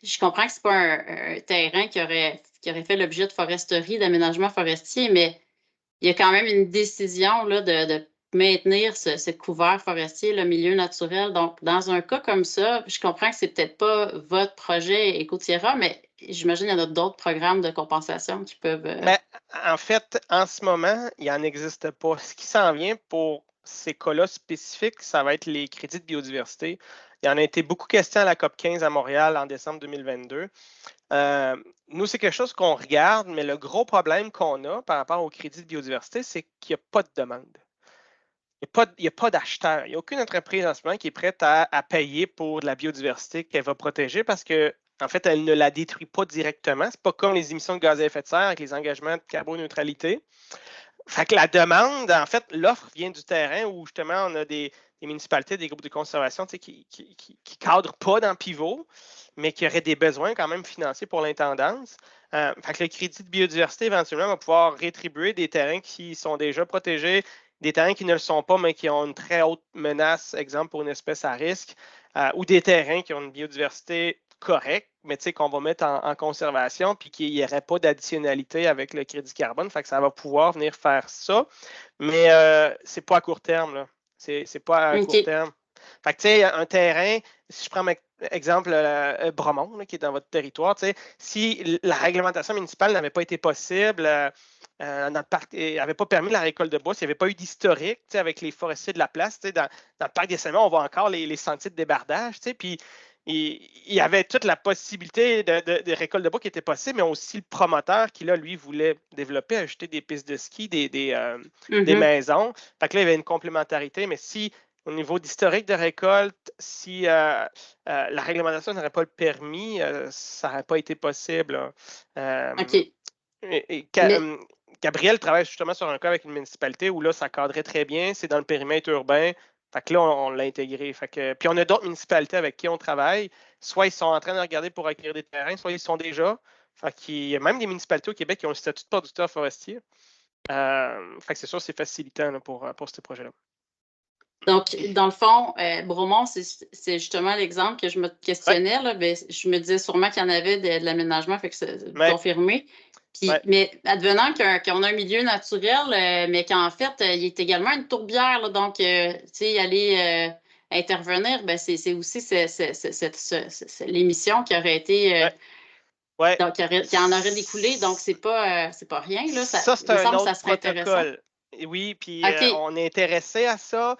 je comprends que ce n'est pas un terrain qui aurait fait l'objet de foresterie, d'aménagement forestier, mais il y a quand même une décision là, de maintenir ce couvert forestier, le milieu naturel. Donc, dans un cas comme ça, je comprends que ce n'est peut-être pas votre projet Éco-Tierra, mais j'imagine qu'il y en a d'autres programmes de compensation qui peuvent... Mais, en fait, en ce moment, il n'en existe pas. Ce qui s'en vient pour ces cas-là spécifiques, ça va être les crédits de biodiversité. Il y en a été beaucoup question à la COP 15 à Montréal en décembre 2022. Nous, c'est quelque chose qu'on regarde, mais le gros problème qu'on a par rapport aux crédits de biodiversité, c'est qu'il n'y a pas de demande. Il n'y a pas d'acheteur. Il n'y a aucune entreprise en ce moment qui est prête à payer pour de la biodiversité qu'elle va protéger parce que, en fait, elle ne la détruit pas directement. Ce n'est pas comme les émissions de gaz à effet de serre avec les engagements de carboneutralité. Fait que la demande, en fait, l'offre vient du terrain où justement on a des municipalités, des groupes de conservation qui ne cadrent pas dans Pivot, mais qui auraient des besoins quand même financiers pour l'intendance. Fait que le crédit de biodiversité, éventuellement, va pouvoir rétribuer des terrains qui sont déjà protégés, des terrains qui ne le sont pas, mais qui ont une très haute menace, exemple pour une espèce à risque, ou des terrains qui ont une biodiversité correcte, mais qu'on va mettre en conservation, puis qu'il n'y aurait pas d'additionnalité avec le crédit carbone. Fait que ça va pouvoir venir faire ça. Mais c'est pas à court terme, là. C'est pas à court terme. Fait que, tu sais, un terrain, si je prends exemple Bromont, là, qui est dans votre territoire, si la réglementation municipale n'avait pas été possible, n'avait pas permis la récolte de bois, s'il n'y avait pas eu d'historique avec les forestiers de la place, dans le parc des Sommets, on voit encore les sentiers de débardage, puis il y avait toute la possibilité de récolte de bois qui était possible, mais aussi le promoteur qui, là, lui, voulait développer, ajouter des pistes de ski, des maisons. Fait que là, il y avait une complémentarité, mais si au niveau d'historique de récolte, si la réglementation n'aurait pas le permis, ça n'aurait pas été possible. OK. Gabriel travaille justement sur un cas avec une municipalité où là, ça cadrait très bien, c'est dans le périmètre urbain. Fait que là, on l'a intégré. Puis on a d'autres municipalités avec qui on travaille. Soit ils sont en train de regarder pour acquérir des terrains, soit ils sont déjà. Fait qu'il y a même des municipalités au Québec qui ont le statut de producteur forestier. Fait que c'est sûr, c'est facilitant là, pour ce projet-là. Donc, dans le fond, Bromont, c'est justement l'exemple que je me questionnais. Là, ben, je me disais sûrement qu'il y en avait de l'aménagement, fait que c'est confirmé. Puis, mais advenant qu'on a un milieu naturel, mais qu'en fait, il y a également une tourbière. Là, donc, tu sais, aller intervenir, ben, c'est aussi l'émission qui aurait été. Donc, qui en aurait découlé. Donc, c'est pas rien. Là, ça c'est un autre protocole. Intéressant. Oui, puis on est intéressé à ça.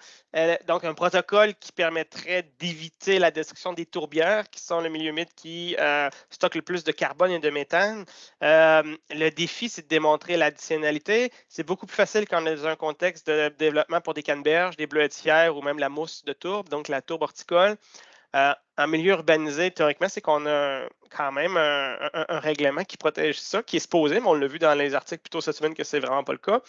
Donc, un protocole qui permettrait d'éviter la destruction des tourbières, qui sont le milieu humide qui stocke le plus de carbone et de méthane. Le défi, c'est de démontrer l'additionnalité. C'est beaucoup plus facile quand on est dans un contexte de développement pour des canneberges, des bleuetières ou même la mousse de tourbe, donc la tourbe horticole. En milieu urbanisé, théoriquement, c'est qu'on a quand même un règlement qui protège ça, qui est supposé, mais on l'a vu dans les articles plus tôt cette semaine que c'est vraiment pas le cas.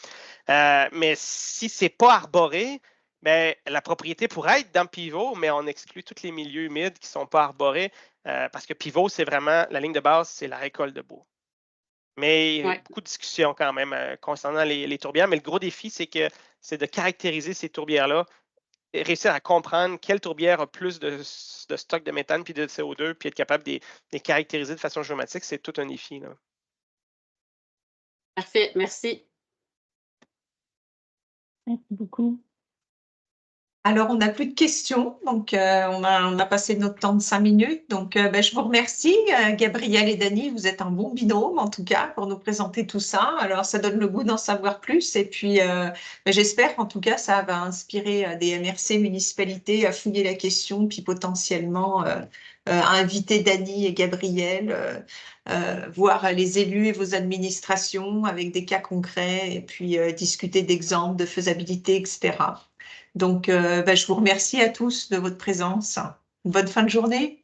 Mais si c'est pas arboré, ben, la propriété pourrait être dans pivot, mais on exclut tous les milieux humides qui ne sont pas arborés parce que pivot, c'est vraiment la ligne de base, c'est la récolte de bois. Mais il y a beaucoup de discussions quand même concernant les tourbières. Mais le gros défi, c'est de caractériser ces tourbières-là, et réussir à comprendre quelle tourbière a plus de stock de méthane puis de CO2, puis être capable de les caractériser de façon géométrique, c'est tout un défi. Là. Parfait, merci. Merci beaucoup. Alors, on n'a plus de questions, donc on a passé notre temps de 5 minutes. Donc, je vous remercie, Gabriel et Dany, vous êtes un bon binôme en tout cas pour nous présenter tout ça. Alors, ça donne le goût d'en savoir plus et puis j'espère qu'en tout cas, ça va inspirer des MRC municipalités à fouiller la question, puis potentiellement à inviter Dany et Gabriel, voir les élus et vos administrations avec des cas concrets et puis discuter d'exemples, de faisabilité, etc. Donc, je vous remercie à tous de votre présence. Bonne fin de journée.